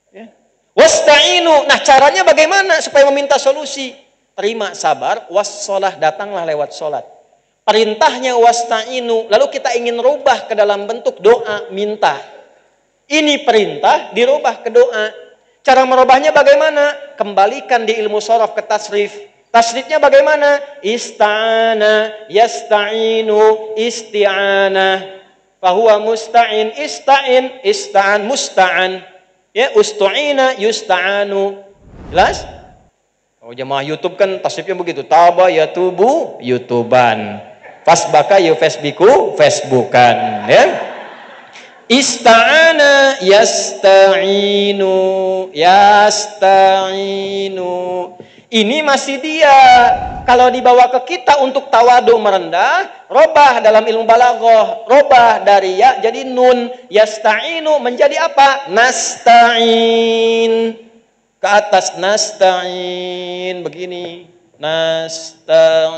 Ya. Wasta'inu. Nah, caranya bagaimana supaya meminta solusi? Terima, sabar, wassalah, datanglah lewat sholat. Perintahnya wasta'inu, lalu kita ingin rubah ke dalam bentuk doa, minta. Ini perintah dirubah ke doa. Cara merubahnya bagaimana? Kembalikan di ilmu sorof ke tasrif. Tasrifnya bagaimana? Ista'ana, yasta'inu, isti'ana. Fahuwa musta'in, ista'in, ista'an, musta'an. Ya, ustu'ina, yusta'anu. Jelas? Oh, jemaah YouTube kan tasrifnya begitu. Taba yatubu, YouTuban. Fasbaka yufasbiku, Facebookan. Ya. Ista'ana, yasta'inu, yasta'inu. Ini masih dia. Kalau dibawa ke kita untuk tawadu merendah, robah dalam ilmu balaghah, robah dari ya jadi nun, yasta'inu menjadi apa? Nasta'in. Ke atas nasta'in begini. Nasta'inu.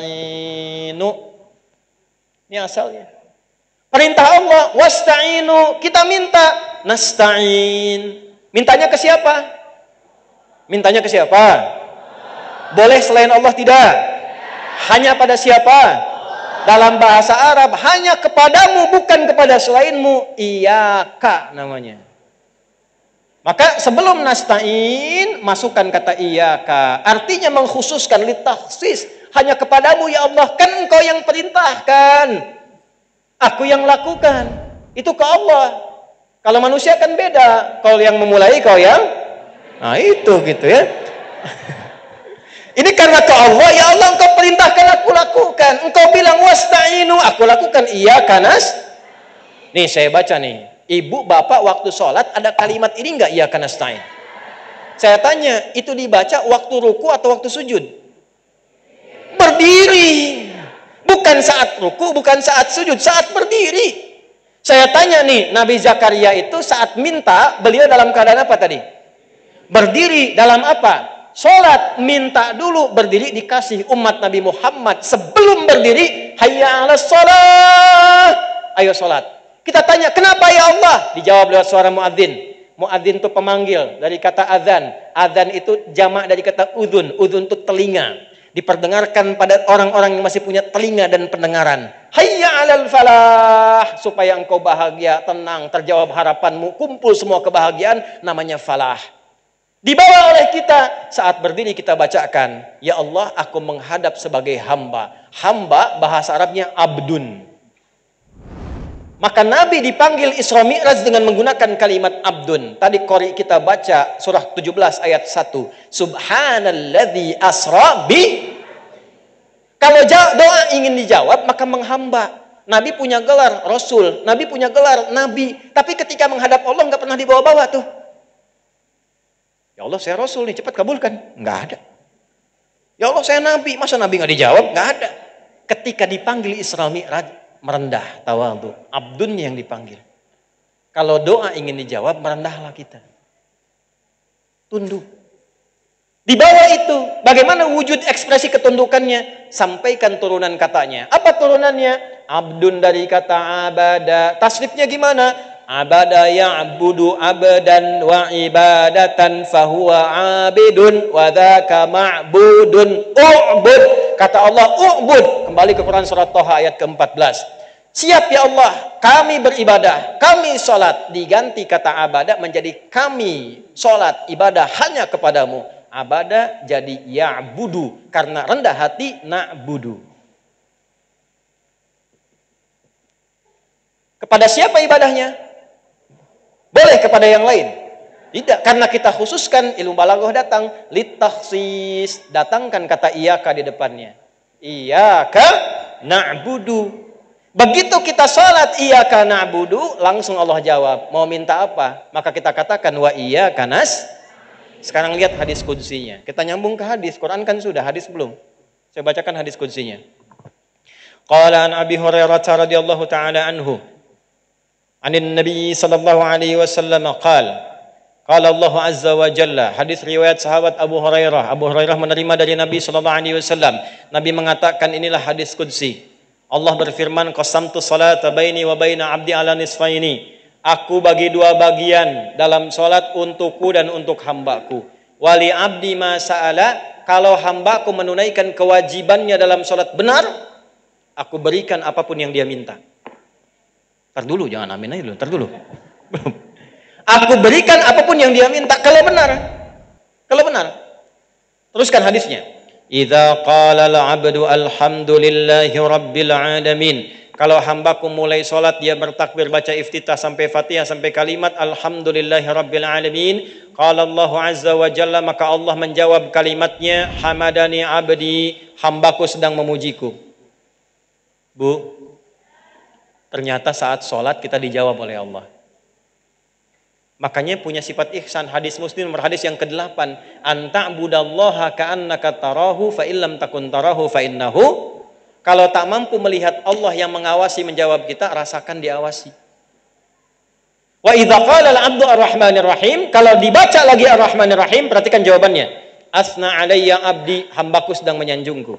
Ini asalnya. Perintah Allah, wasta'inu, kita minta, nasta'in. Mintanya ke siapa? Mintanya ke siapa? Boleh selain Allah tidak? Hanya pada siapa? Dalam bahasa Arab, hanya kepadamu, bukan kepada selainmu. Iyaka namanya. Maka sebelum nasta'in, masukkan kata iyaka. Artinya mengkhususkan, litakhsis. Hanya kepadamu ya Allah, kan engkau yang perintahkan. Aku yang lakukan. Itu ke Allah. Kalau manusia kan beda. Kau yang memulai, kau yang... Nah itu gitu ya. Ini karena ke Allah, ya Allah engkau perintahkan aku lakukan. Engkau bilang wasta'inu, aku lakukan. Iya kanas. Nih saya baca nih. Ibu, bapak waktu sholat ada kalimat ini enggak? Iya kanas nasta'in. Saya tanya, itu dibaca waktu ruku atau waktu sujud? Berdiri. Bukan saat ruku, bukan saat sujud, saat berdiri. Saya tanya nih, Nabi Zakaria itu saat minta, beliau dalam keadaan apa tadi? Berdiri dalam apa? Sholat, minta dulu, berdiri dikasih. Umat Nabi Muhammad sebelum berdiri, hayya 'alas sholat, ayo sholat. Kita tanya, kenapa ya Allah? Dijawab lewat suara muadzin. Muadzin itu pemanggil dari kata azan. Azan itu jamak dari kata udhun. Udhun itu telinga. Diperdengarkan pada orang-orang yang masih punya telinga dan pendengaran. Hayya 'alal falah, supaya engkau bahagia, tenang, terjawab harapanmu, kumpul semua kebahagiaan, namanya falah. Dibawa oleh kita, saat berdiri kita bacakan, ya Allah aku menghadap sebagai hamba. Hamba bahasa Arabnya abdun. Maka Nabi dipanggil Isra Mi'raj dengan menggunakan kalimat abdun. Tadi qori kita baca surah 17 ayat 1. Subhanalladzi asra bi. Kalau doa ingin dijawab maka menghamba. Nabi punya gelar Rasul, Nabi punya gelar Nabi. Tapi ketika menghadap Allah nggak pernah dibawa-bawa tuh. Ya Allah saya Rasul nih, cepat kabulkan. Nggak ada. Ya Allah saya Nabi, masa Nabi nggak dijawab? Nggak ada. Ketika dipanggil Isra Mi'raj, merendah, tawadhu. Abdun yang dipanggil. Kalau doa ingin dijawab, merendahlah kita. Tunduk. Di bawah itu, bagaimana wujud ekspresi ketundukannya? Sampaikan turunan katanya. Apa turunannya? Abdun dari kata abada. Tasrifnya gimana? Abada ya'budu abadan wa ibadatan fahuwa abidun wa dhaka ma'budun u'bud. Kata Allah u'bud. Kembali ke Quran surat Toha ayat ke-14. Siap ya Allah, kami beribadah, kami sholat. Diganti kata abadah menjadi kami sholat, ibadah hanya kepadamu. Abadah jadi ya'budu, karena rendah hati na'budu. Kepada siapa ibadahnya? Boleh kepada yang lain. Tidak, karena kita khususkan, ilmu balaghah datang litakhsis, datangkan kata iyyaka di depannya. Iyyaka na'budu. Begitu kita salat iyyaka na'budu, langsung Allah jawab, mau minta apa? Maka kita katakan wa iyyaka nas. Sekarang lihat hadis qudsinya. Kita nyambung ke hadis. Quran kan sudah, hadis belum. Saya bacakan hadis qudsinya. Qala an Abi Hurairah radhiyallahu taala anhu. Anin Nabi sallallahu alaihi wasallam qala Qala Allah Azza wa Jalla, hadis riwayat sahabat Abu Hurairah. Abu Hurairah menerima dari Nabi sallallahu alaihi wasallam. Nabi mengatakan, inilah hadis qudsi. Allah berfirman, qasamtu salata baini wa baina 'abdi ala nisfaini. Aku bagi dua bagian dalam salat untukku dan untuk hambaku. Wali 'abdi ma sa'ala, kalau hambaku menunaikan kewajibannya dalam salat benar, aku berikan apapun yang dia minta. Ntar dulu, jangan amin aja dulu, ntar dulu. Belum. Aku berikan apapun yang dia minta kalau benar. Kalau benar. Teruskan hadisnya. Idza qala al-'abdu alhamdulillahi rabbil alamin. Kalau hambaku mulai salat dia bertakbir baca iftitah sampai Fatihah sampai kalimat alhamdulillahi rabbil alamin, qala Allah azza wa jalla, maka Allah menjawab kalimatnya, hamadani 'abdi, hambaku sedang memujiku. Bu, ternyata saat salat kita dijawab oleh Allah. Makanya punya sifat ihsan. Hadis Muslim nomor hadis yang ke-8. Anta'budallaha ka'annaka tarahu fa illam takun tarahu fa innahu. Kalau tak mampu melihat Allah yang mengawasi menjawab kita, rasakan diawasi. Wa idza qala al-'abdu ar-rahmanir rahim, kalau dibaca lagi ar-rahmanir rahim, perhatikan jawabannya. Asna alayya abdi, hambaku sedang menyanjungku.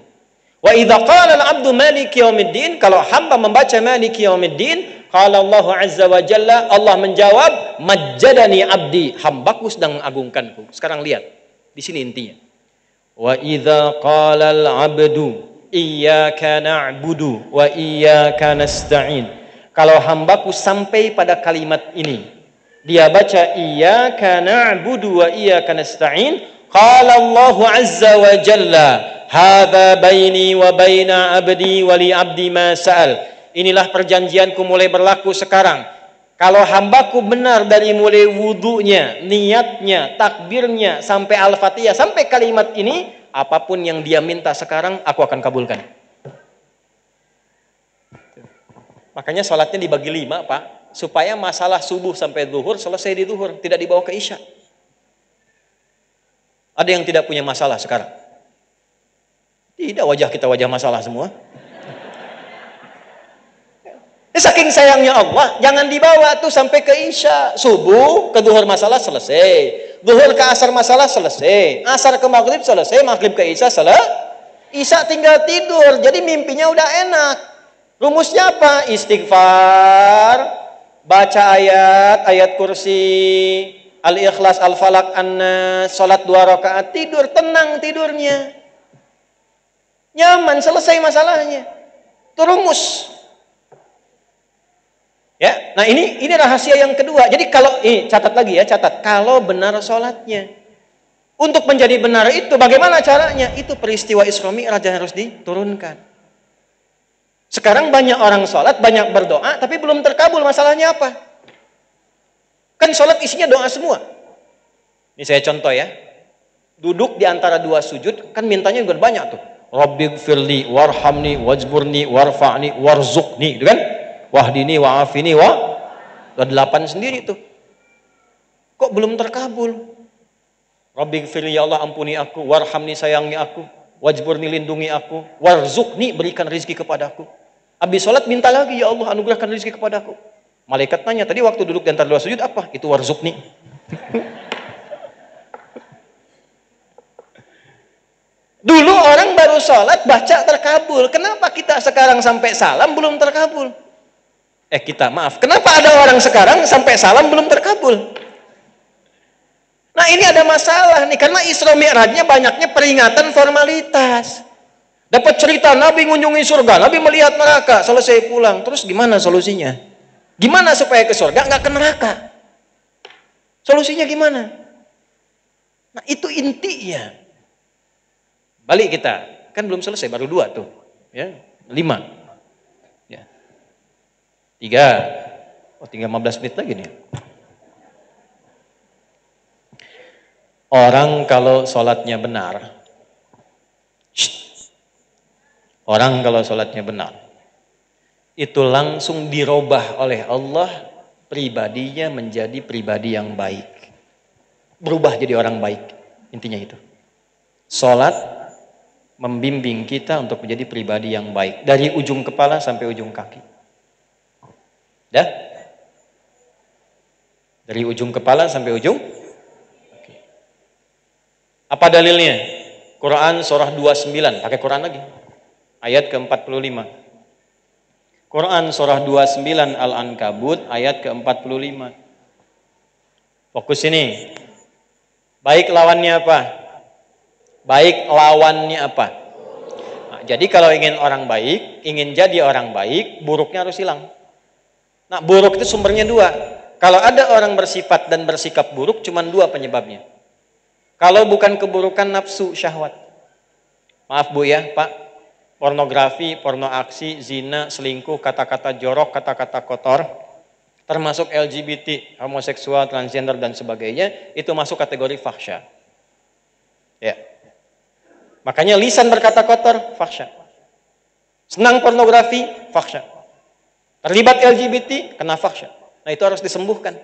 Wa idza qala al-'abdu maliki yaumiddin, kalau hamba membaca maliki yaumiddin, qala Allah azza wa jalla, Allah menjawab majjadani abdi, hambaku sedang mengagungkanku. Sekarang lihat, di sini intinya. Wa idza qala al-'abdu iyyaka na'budu wa iyyaka nasta'in. Kalau hambaku sampai pada kalimat ini, dia baca iyyaka na'budu wa iyyaka nasta'in, qala Allah azza wa jalla hadza baini wa baina abdi wa li abdi ma sa'al. Inilah perjanjianku mulai berlaku sekarang. Kalau hambaku benar dari mulai wudunya, niatnya, takbirnya, sampai Al-Fatihah, sampai kalimat ini, apapun yang dia minta sekarang, aku akan kabulkan. Makanya sholatnya dibagi 5, Pak. Supaya masalah subuh sampai zuhur selesai di zuhur, tidak dibawa ke isya. Ada yang tidak punya masalah sekarang? Tidak, wajah kita wajah masalah semua. Saking sayangnya Allah, jangan dibawa tuh sampai ke isya. Subuh ke zuhur masalah selesai, zuhur ke asar masalah selesai, asar ke maghrib selesai, maghrib ke isya selesai, isya tinggal tidur. Jadi mimpinya udah enak. Rumusnya apa? Istighfar, baca ayat kursi, al-ikhlas, al-falak, an-nas, salat 2 rakaat, tidur, tenang tidurnya, nyaman, selesai masalahnya. Itu rumus. Ya, nah ini rahasia yang kedua. Jadi kalau catat lagi ya, catat. Kalau benar sholatnya, untuk menjadi benar itu bagaimana caranya? Itu peristiwa Isra Mi'raj yang harus diturunkan. Sekarang banyak orang sholat, banyak berdoa, tapi belum terkabul. Masalahnya apa? Kan sholat isinya doa semua. Ini saya contoh ya. Duduk di antara 2 sujud, kan mintanya juga banyak tuh. Rabbighfirli warhamni wajburni warfa'ni warzuqni, gitu kan? Wahdini wa'afini wa 8 sendiri tuh. Kok belum terkabul? Rabbighfirli, ya Allah ampuni aku, warhamni sayangi aku, wajburni lindungi aku, warzuqni berikan rizki kepadaku. Habis sholat minta lagi, ya Allah anugerahkan rizki kepadaku. Malaikat tanya, tadi waktu duduk di antara 2 sujud apa? Itu warzuqni. Dulu orang baru sholat baca terkabul. Kenapa kita sekarang sampai salam belum terkabul? Kenapa ada orang sekarang sampai salam belum terkabul? Nah ini ada masalah nih, karena Isra Mi'rajnya banyaknya peringatan formalitas. Dapat cerita Nabi mengunjungi surga, Nabi melihat neraka, selesai pulang. Terus gimana solusinya? Gimana supaya ke surga nggak ke neraka? Solusinya gimana? Nah, itu intinya. Balik kita, kan belum selesai, baru 2 tuh, ya, 5, ya, 3, tinggal 15 menit lagi nih. Orang kalau sholatnya benar, orang kalau sholatnya benar, itu langsung dirubah oleh Allah, pribadinya menjadi pribadi yang baik. Berubah jadi orang baik, intinya itu. Sholat membimbing kita untuk menjadi pribadi yang baik. Dari ujung kepala sampai ujung kaki. Dah? Dari ujung kepala sampai ujung kaki. Apa dalilnya? Quran surah 29, pakai Quran lagi. Ayat ke-45. Quran surah 29 Al-Ankabut ayat ke-45. Fokus ini. Baik lawannya apa? Baik lawannya apa? Nah, jadi kalau ingin orang baik, ingin jadi orang baik, buruknya harus hilang. Nah, buruk itu sumbernya 2. Kalau ada orang bersifat dan bersikap buruk, cuma 2 penyebabnya. Kalau bukan keburukan, nafsu, syahwat. Maaf Bu ya, Pak. Pornografi, porno aksi, zina, selingkuh, kata-kata jorok, kata-kata kotor, termasuk LGBT, homoseksual, transgender dan sebagainya, itu masuk kategori fahsya. Ya. Makanya lisan berkata kotor, fahsya. Senang pornografi, fahsya. Terlibat LGBT, kena fahsya. Nah, itu harus disembuhkan.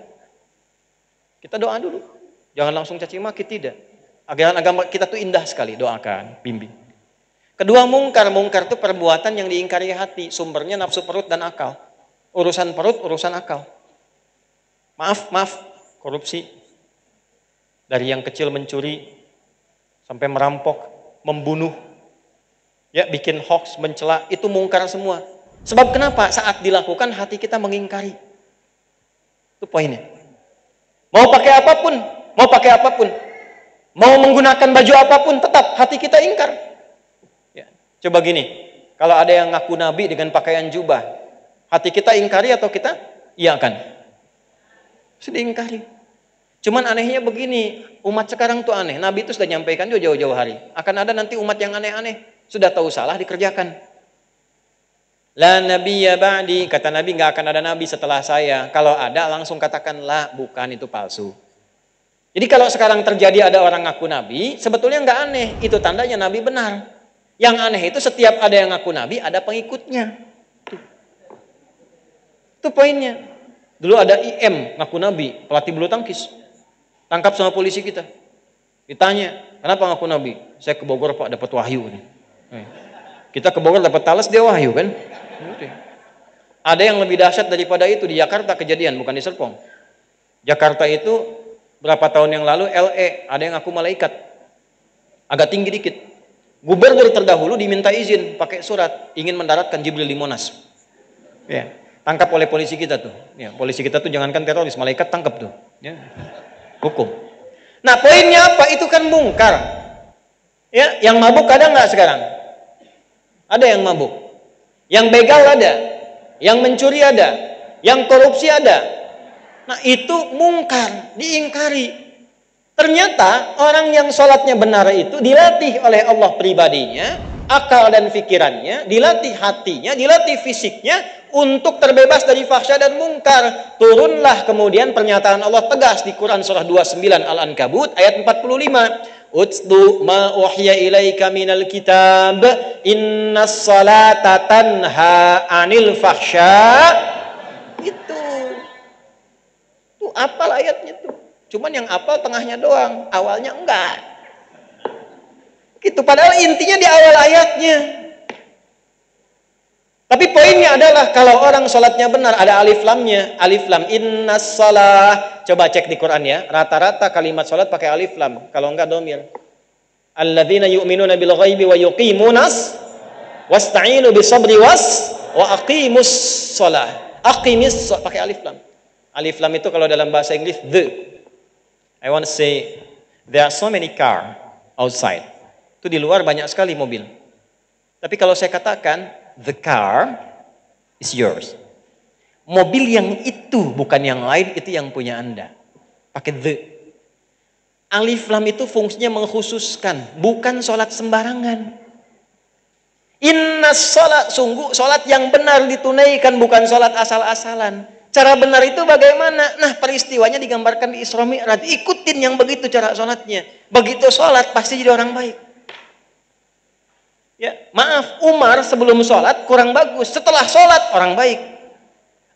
Kita doa dulu. Jangan langsung caci maki, tidak. Ajaran agama kita tuh indah sekali, doakan, bimbing. Kedua, mungkar. Mungkar itu perbuatan yang diingkari hati. Sumbernya nafsu perut dan akal. Urusan perut, urusan akal. Maaf, korupsi. Dari yang kecil mencuri, sampai merampok, membunuh, ya, bikin hoax, mencela, itu mungkar semua. Sebab kenapa? Saat dilakukan hati kita mengingkari. Itu poinnya. Mau pakai apapun, mau menggunakan baju apapun, tetap hati kita ingkar. Coba gini, kalau ada yang ngaku nabi dengan pakaian jubah, hati kita ingkari atau kita iakan? Sudah ingkari. Cuman anehnya begini, umat sekarang tuh aneh. Nabi itu sudah nyampaikan juga jauh-jauh hari. Akan ada nanti umat yang aneh-aneh. Sudah tahu salah dikerjakan. La nabiyya ba'di, kata Nabi, nggak akan ada nabi setelah saya. Kalau ada langsung katakan la, bukan, itu palsu. Jadi kalau sekarang terjadi ada orang ngaku nabi, sebetulnya nggak aneh. Itu tandanya nabi benar. Yang aneh itu setiap ada yang ngaku nabi, ada pengikutnya. Itu poinnya. Dulu ada IM ngaku nabi, pelatih bulu tangkis. Tangkap sama polisi kita. Ditanya, kenapa ngaku nabi? Saya ke Bogor Pak, dapat wahyu. Kita ke Bogor dapat talas, dia wahyu kan? Ada yang lebih dahsyat daripada itu di Jakarta kejadian, bukan di Serpong. Jakarta itu berapa tahun yang lalu LE, ada yang ngaku malaikat. Agak tinggi dikit. Gubernur terdahulu diminta izin pakai surat ingin mendaratkan Jibril di Monas. Ya, tangkap oleh polisi kita tuh. Ya, polisi kita tuh jangankan teroris, malaikat tangkap tuh. Ya. Hukum. Nah, poinnya apa? Itu kan mungkar. Ya, yang mabuk ada nggak sekarang? Ada yang mabuk. Yang begal ada. Yang mencuri ada. Yang korupsi ada. Nah, itu mungkar, diingkari. Ternyata orang yang sholatnya benar itu dilatih oleh Allah pribadinya, akal dan pikirannya, dilatih hatinya, dilatih fisiknya untuk terbebas dari fahsya dan mungkar. Turunlah kemudian pernyataan Allah tegas di Quran surah 29 Al-Ankabut ayat 45. Utsdu ma uhiya ilaika minal kitab innas salata tanha anil fahsya. Itu apal ayatnya tuh. Cuman yang apal tengahnya doang, awalnya enggak. Gitu, padahal intinya di awal ayatnya. Tapi poinnya adalah kalau orang sholatnya benar, ada alif lamnya. Alif lam, innas shalah. Coba cek di Quran ya, rata-rata kalimat sholat pakai alif lam. Kalau enggak domir. Alladzina yu'minuna bil ghaibi wa yuqimunas wasta'inu bisabri wa aqimus shalah. Aqimis pakai alif lam. Alif lam itu kalau dalam bahasa Inggris the. I want to say there are so many car outside. Itu di luar banyak sekali mobil. Tapi kalau saya katakan, the car is yours. Mobil yang itu, bukan yang lain, itu yang punya Anda. Pakai the. Alif lam itu fungsinya mengkhususkan, bukan sholat sembarangan. Inna sholat, sungguh sholat yang benar ditunaikan, bukan sholat asal-asalan. Cara benar itu bagaimana? Nah, peristiwanya digambarkan di Isra Mi'raj. Ikutin yang begitu cara sholatnya. Begitu sholat, pasti jadi orang baik. Ya, maaf, Umar sebelum sholat kurang bagus. Setelah sholat, orang baik.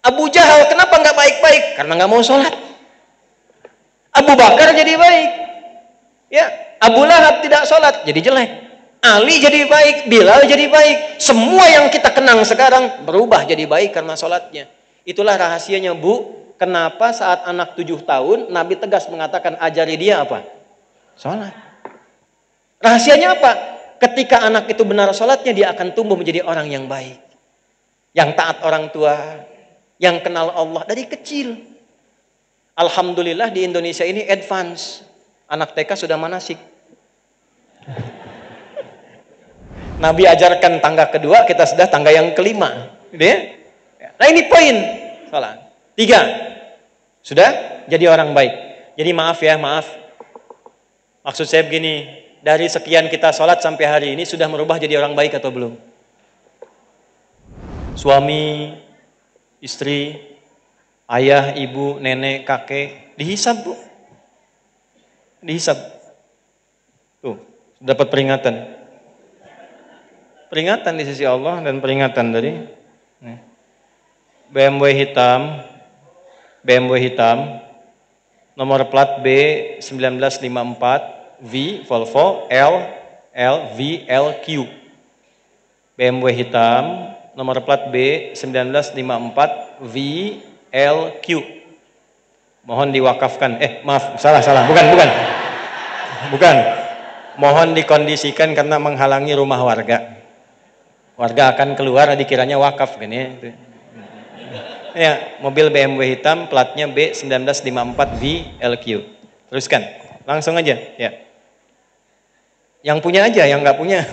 Abu Jahal kenapa nggak baik-baik? Karena nggak mau sholat. Abu Bakar jadi baik. Ya, Abu Lahab tidak sholat, jadi jelek. Ali jadi baik, Bilal jadi baik. Semua yang kita kenang sekarang berubah jadi baik karena sholatnya. Itulah rahasianya, Bu. Kenapa saat anak 7 tahun Nabi tegas mengatakan ajari dia apa? Sholat. Rahasianya apa? Ketika anak itu benar sholatnya, dia akan tumbuh menjadi orang yang baik. Yang taat orang tua, yang kenal Allah dari kecil. Alhamdulillah di Indonesia ini advance. Anak TK sudah manasik. Nabi ajarkan tangga kedua, kita sudah tangga yang kelima. Gitu ya? Nah ini poin. Salah. 3. Sudah jadi orang baik. Jadi maaf ya, maaf. Maksud saya begini, dari sekian kita sholat sampai hari ini sudah merubah jadi orang baik atau belum? Suami, istri, ayah, ibu, nenek, kakek, dihisab, Bu. Dihisab. Tuh, dapat peringatan. Peringatan di sisi Allah dan peringatan dari BMW hitam, nomor plat B1954 V Volvo LVLQ. BMW hitam, nomor plat B1954 VLQ. Mohon diwakafkan. Maaf, salah, bukan. Mohon dikondisikan karena menghalangi rumah warga. Warga akan keluar, dikiranya wakaf kan ya. Ya, mobil BMW hitam platnya B1954 VLQ. Teruskan, langsung aja ya. Yang punya aja, yang nggak punya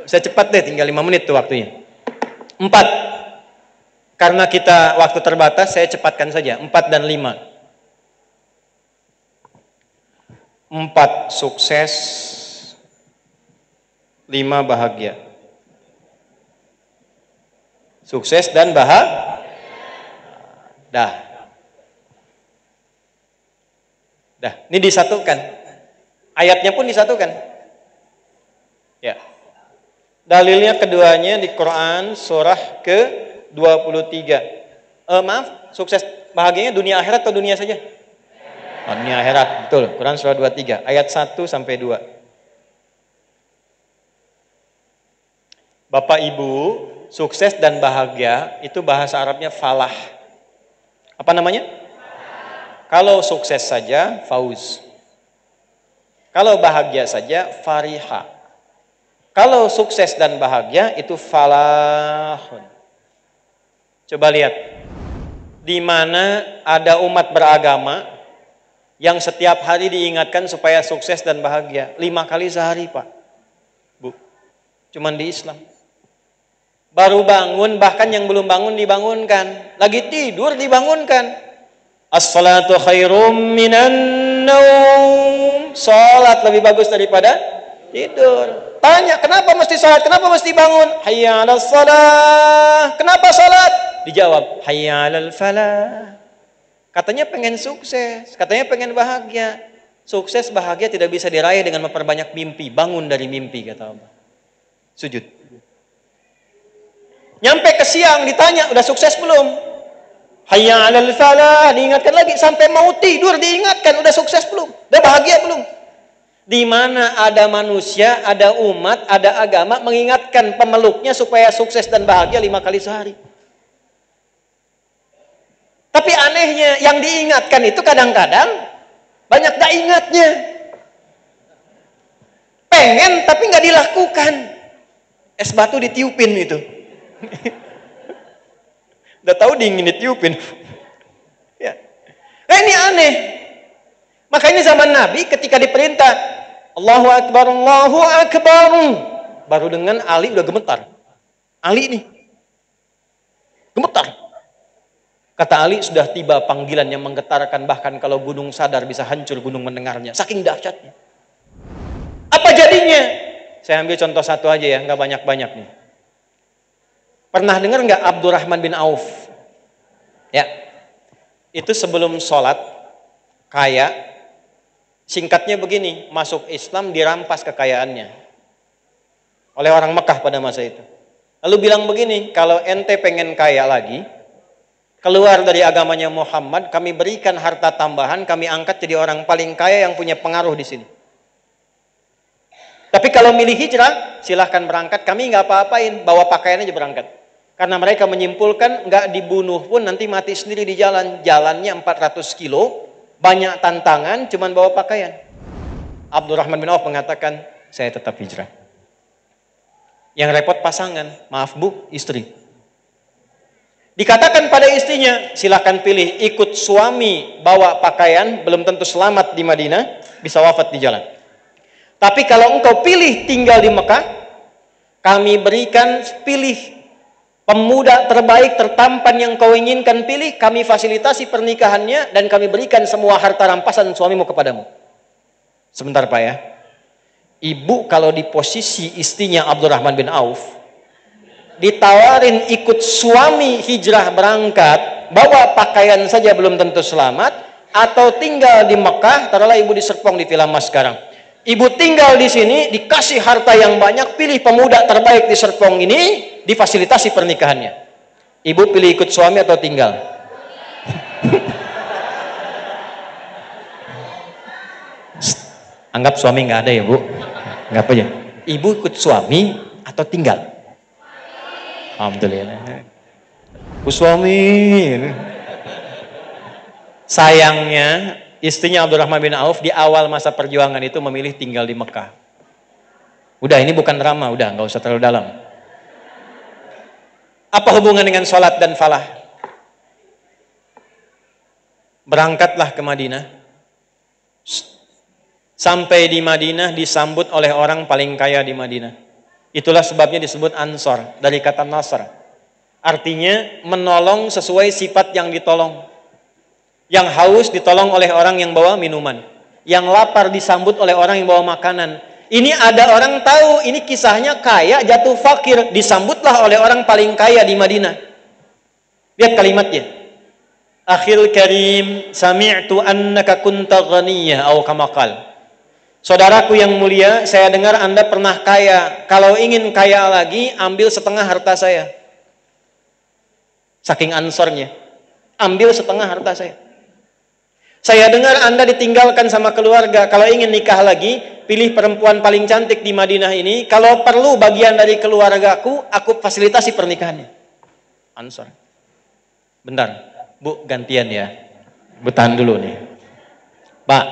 saya cepat deh, tinggal 5 menit tuh waktunya. 4. Karena kita waktu terbatas, saya cepatkan saja. 4 dan 5. 4 sukses, 5 bahagia. Sukses dan bahagia. Dah. Ini disatukan. Ayatnya pun disatukan. Ya. Dalilnya keduanya di Quran surah ke-23. Maaf, sukses bahagianya dunia akhirat atau dunia saja? Dunia akhirat, betul. Quran surah 23 ayat 1 sampai 2. Bapak Ibu, sukses dan bahagia itu bahasa Arabnya falah. Apa namanya? Kalau sukses saja fauz. Kalau bahagia saja fariha. Kalau sukses dan bahagia itu falahun. Coba lihat. Di mana ada umat beragama yang setiap hari diingatkan supaya sukses dan bahagia. 5 kali sehari, Pak. Bu. Cuman di Islam. Baru bangun, bahkan yang belum bangun dibangunkan. Lagi tidur dibangunkan. As-salatu khairum minan naum. Salat lebih bagus daripada tidur. Tanya, kenapa mesti salat? Kenapa mesti bangun? Hayya 'alas shalah. Kenapa salat? Dijawab, hayya 'alal falah. Katanya pengen sukses, katanya pengen bahagia. Sukses bahagia tidak bisa diraih dengan memperbanyak mimpi. Bangun dari mimpi, kata Allah. Sujud. Nyampe ke siang ditanya, udah sukses belum? Hayya 'alal falah, diingatkan lagi. Sampai mau tidur diingatkan, udah sukses belum? Udah bahagia belum? Di mana ada manusia, ada umat, ada agama mengingatkan pemeluknya supaya sukses dan bahagia 5 kali sehari. Tapi anehnya, yang diingatkan itu kadang-kadang banyak gak ingatnya. Pengen tapi gak dilakukan. Es batu ditiupin itu. Udah tahu dingin ditiupin. Ya. Nah ini aneh. Makanya zaman Nabi ketika diperintah Allahu Akbar, Allahu Akbar. Baru dengan Ali udah gemetar. Ali nih. Gemetar. Kata Ali, sudah tiba panggilan yang menggetarkan, bahkan kalau gunung sadar bisa hancur gunung mendengarnya. Saking dahsyatnya. Apa jadinya? Saya ambil contoh satu aja ya, nggak banyak-banyak nih. Pernah dengar nggak Abdurrahman bin Auf? Ya, itu sebelum sholat, kaya, singkatnya begini, masuk Islam dirampas kekayaannya oleh orang Mekah pada masa itu. Lalu bilang begini, kalau ente pengen kaya lagi, keluar dari agamanya Muhammad, kami berikan harta tambahan, kami angkat jadi orang paling kaya yang punya pengaruh di sini. Tapi kalau milih hijrah, silahkan berangkat, kami nggak apa-apain, bawa pakaian aja berangkat. Karena mereka menyimpulkan nggak dibunuh pun nanti mati sendiri di jalan. Jalannya 400 kilo, banyak tantangan, cuman bawa pakaian. Abdurrahman bin Auf mengatakan, saya tetap hijrah. Yang repot pasangan, maaf bu, istri. Dikatakan pada istrinya, silahkan pilih ikut suami bawa pakaian, belum tentu selamat di Madinah, bisa wafat di jalan. Tapi kalau engkau pilih tinggal di Mekah, kami berikan pilih pemuda terbaik, tertampan yang kau inginkan pilih, kami fasilitasi pernikahannya dan kami berikan semua harta rampasan suamimu kepadamu. Sebentar Pak ya. Ibu kalau di posisi istrinya Abdurrahman bin Auf, ditawarin ikut suami hijrah berangkat, bawa pakaian saja belum tentu selamat, atau tinggal di Mekah, taruhlah ibu di Serpong di Vilamas sekarang. Ibu tinggal di sini, dikasih harta yang banyak, pilih pemuda terbaik di Serpong ini, difasilitasi pernikahannya. Ibu pilih ikut suami atau tinggal? Anggap suami nggak ada ya bu, anggap aja. Ibu ikut suami atau tinggal? Alhamdulillah. Bu suami. Sayangnya istrinya Abdurrahman bin Auf di awal masa perjuangan itu memilih tinggal di Mekah. Udah ini bukan drama, udah nggak usah terlalu dalam. Apa hubungan dengan sholat dan falah? Berangkatlah ke Madinah. Sampai di Madinah disambut oleh orang paling kaya di Madinah. Itulah sebabnya disebut Ansor, dari kata Nasr. Artinya menolong sesuai sifat yang ditolong. Yang haus ditolong oleh orang yang bawa minuman. Yang lapar disambut oleh orang yang bawa makanan. Ini ada orang tahu, ini kisahnya kaya jatuh fakir, disambutlah oleh orang paling kaya di Madinah. Lihat kalimatnya. Akhil karim, sami'tu annaka kunta ghaniyah au kama qala. Saudaraku yang mulia, saya dengar Anda pernah kaya. Kalau ingin kaya lagi, ambil setengah harta saya. Saking ansornya. Ambil setengah harta saya. Saya dengar Anda ditinggalkan sama keluarga. Kalau ingin nikah lagi, pilih perempuan paling cantik di Madinah ini. Kalau perlu bagian dari keluargaku, aku fasilitasi pernikahannya. Ansor. Bentar, Bu, gantian ya. Bu, tahan dulu nih. Pak,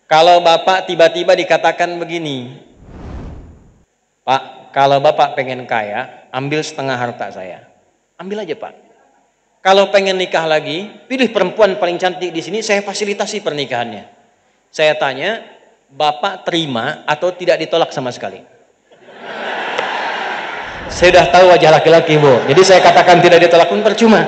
kalau Bapak tiba-tiba dikatakan begini, Pak, kalau Bapak pengen kaya, ambil setengah harta saya. Ambil aja Pak. Kalau pengen nikah lagi, pilih perempuan paling cantik di sini, saya fasilitasi pernikahannya. Saya tanya, Bapak terima atau tidak ditolak sama sekali? Saya sudah tahu wajah laki-laki Bu, jadi saya katakan tidak ditolak pun percuma.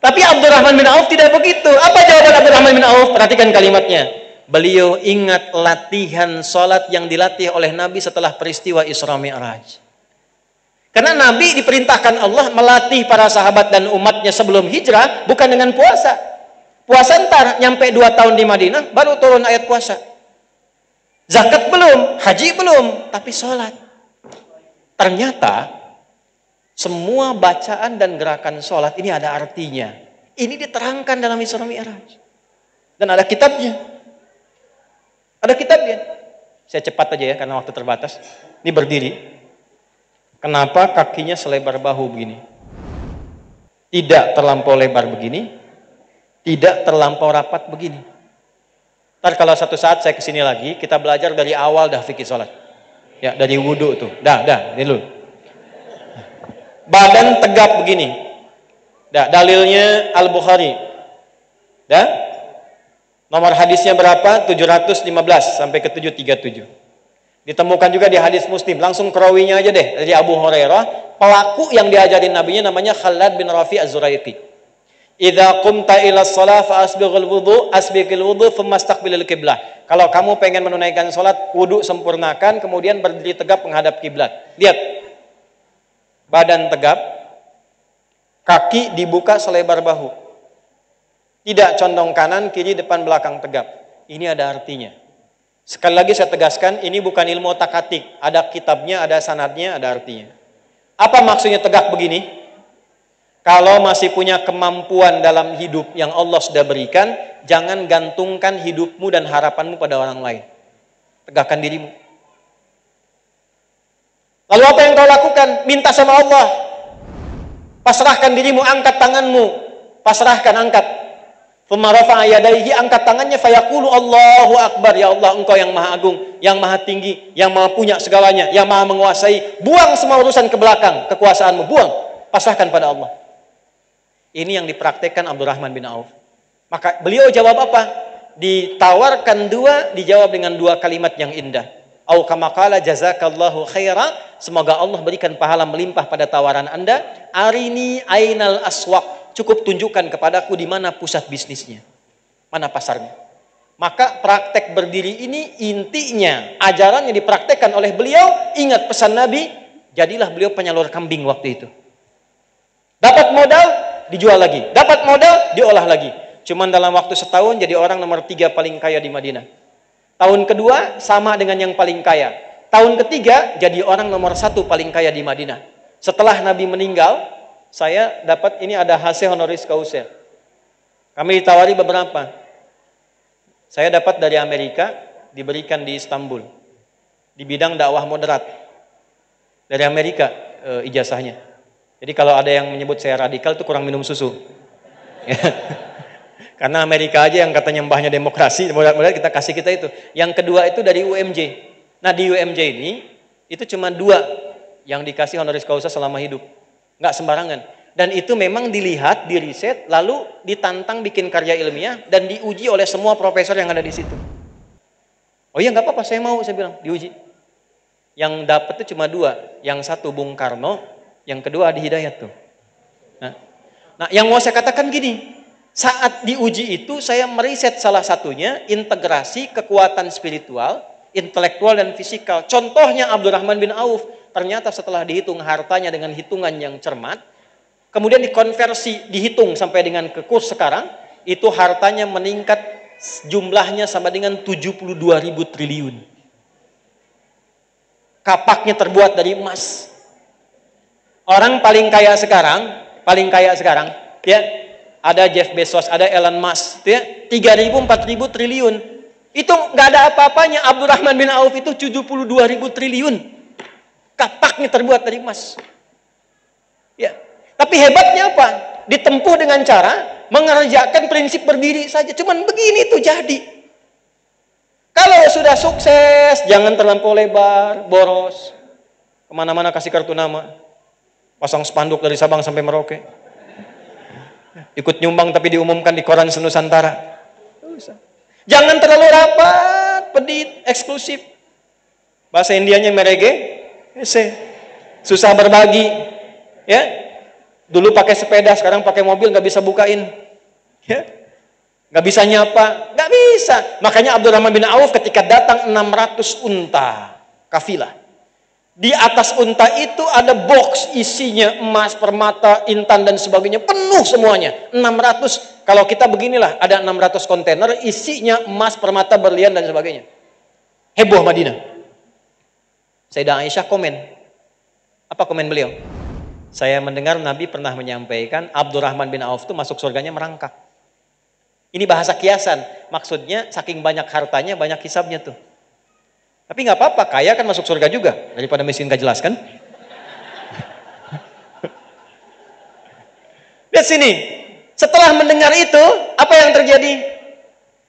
Tapi Abdurrahman bin Auf tidak begitu. Apa jawaban Abdurrahman bin Auf? Perhatikan kalimatnya. Beliau ingat latihan sholat yang dilatih oleh Nabi setelah peristiwa Isra Mi'raj. Karena Nabi diperintahkan Allah melatih para sahabat dan umatnya sebelum hijrah, bukan dengan puasa. Puasa ntar, nyampe 2 tahun di Madinah, baru turun ayat puasa. Zakat belum, haji belum, tapi sholat. Ternyata semua bacaan dan gerakan sholat ini ada artinya. Ini diterangkan dalam Isra Mi'raj. Dan ada kitabnya. Ada kitabnya. Saya cepat aja ya karena waktu terbatas. Ini berdiri. Kenapa kakinya selebar bahu begini? Tidak terlampau lebar begini. Tidak terlampau rapat begini. Ntar kalau satu saat saya kesini lagi, kita belajar dari awal dah fikih sholat. Ya, dari wudhu tuh. Ini dulu. Badan tegap begini. Dalilnya Al-Bukhari. Nomor hadisnya berapa? 715 sampai ke 737. Ditemukan juga di hadis Muslim. Langsung kerawinya aja deh dari Abu Hurairah. Pelaku yang diajarin nabinya namanya Khalad bin Rafi Az-Zuraiki. Idza qumta ila shalah fa asbighul wudu thumma istaqbilil qiblah. Kalau kamu pengen menunaikan salat, wudu sempurnakan, kemudian berdiri tegap menghadap kiblat. Lihat. Badan tegap, kaki dibuka selebar bahu. Tidak condong kanan, kiri, depan, belakang, tegap. Ini ada artinya. Sekali lagi saya tegaskan, ini bukan ilmu otak-atik. Ada kitabnya, ada sanadnya, ada artinya. Apa maksudnya tegak begini? Kalau masih punya kemampuan dalam hidup yang Allah sudah berikan, jangan gantungkan hidupmu dan harapanmu pada orang lain. Tegakkan dirimu. Lalu apa yang kau lakukan? Minta sama Allah. Pasrahkan dirimu, angkat tanganmu. Pasrahkan, angkat. Fumarafa yadaihi, angkat tangannya, fayaqulu Allahu Akbar. Ya Allah, Engkau yang maha agung, yang maha tinggi, yang maha punya segalanya, yang maha menguasai. Buang semua urusan ke belakang, kekuasaanmu, buang. Pasrahkan pada Allah. Ini yang dipraktekkan Abdurrahman bin Auf. Maka beliau jawab apa? Ditawarkan dua, dijawab dengan dua kalimat yang indah. Au kama qala jazakallahu khaira, semoga Allah berikan pahala melimpah pada tawaran Anda. Arini ainal aswaq, cukup tunjukkan kepadaku di mana pusat bisnisnya, mana pasarnya. Maka praktek berdiri ini intinya ajaran yang dipraktekkan oleh beliau. Ingat pesan Nabi, jadilah beliau penyalur kambing waktu itu. Dapat modal, dijual lagi. Dapat modal, diolah lagi. Cuman dalam waktu setahun jadi orang nomor 3 paling kaya di Madinah. Tahun kedua sama dengan yang paling kaya. Tahun ketiga jadi orang nomor 1 paling kaya di Madinah. Setelah Nabi meninggal, saya dapat ini ada hasil honoris causa. Kami ditawari beberapa. Saya dapat dari Amerika, diberikan di Istanbul. Di bidang dakwah moderat. Dari Amerika ijazahnya. Jadi kalau ada yang menyebut saya radikal itu kurang minum susu. Karena Amerika aja yang katanya mbahnya demokrasi, mudah-mudahan kita kasih kita itu. Yang kedua itu dari UMJ. Nah di UMJ ini, itu cuma 2 yang dikasih honoris causa selama hidup. Nggak sembarangan. Dan itu memang dilihat, diriset, lalu ditantang bikin karya ilmiah, dan diuji oleh semua profesor yang ada di situ. Oh iya nggak apa-apa, saya mau, saya bilang, diuji. Yang dapat itu cuma 2. Yang satu Bung Karno, yang kedua Adi Hidayat tuh. Nah yang mau saya katakan gini, saat diuji itu saya meriset salah satunya integrasi kekuatan spiritual, intelektual dan fisikal. Contohnya Abdurrahman bin Auf, ternyata setelah dihitung hartanya dengan hitungan yang cermat, kemudian dikonversi, dihitung sampai dengan ke kurs sekarang, itu hartanya meningkat jumlahnya sama dengan 72.000 triliun. Kapaknya terbuat dari emas. Orang paling kaya sekarang, ya, ada Jeff Bezos, ada Elon Musk, ya, 3.000, 4.000 triliun. Itu nggak ada apa-apanya. Abdurrahman bin Auf itu 72.000 triliun. Kapaknya terbuat dari emas. Ya. Tapi hebatnya apa? Ditempuh dengan cara mengerjakan prinsip berdiri saja. Cuman begini itu jadi. Kalau sudah sukses, jangan terlampau lebar, boros. Kemana-mana kasih kartu nama. Pasang spanduk dari Sabang sampai Merauke. Ikut nyumbang tapi diumumkan di koran senusantara. Jangan terlalu rapat, pedit, eksklusif. Bahasa Indianya merege, susah berbagi. Ya, dulu pakai sepeda, sekarang pakai mobil nggak bisa bukain. Ya, nggak bisa nyapa, nggak bisa. Makanya Abdurrahman bin Auf ketika datang 600 unta kafilah. Di atas unta itu ada box isinya emas, permata, intan dan sebagainya, penuh semuanya. 600. Kalau kita beginilah, ada 600 kontainer isinya emas, permata, berlian dan sebagainya. Heboh Madinah. Sayyidah Aisyah komen. Apa komen beliau? Saya mendengar Nabi pernah menyampaikan Abdurrahman bin Auf itu masuk surganya merangkak. Ini bahasa kiasan. Maksudnya saking banyak hartanya, banyak hisabnya tuh. Tapi nggak apa-apa, kaya kan masuk surga juga. Daripada miskin gak jelas kan? Lihat sini. Setelah mendengar itu, apa yang terjadi?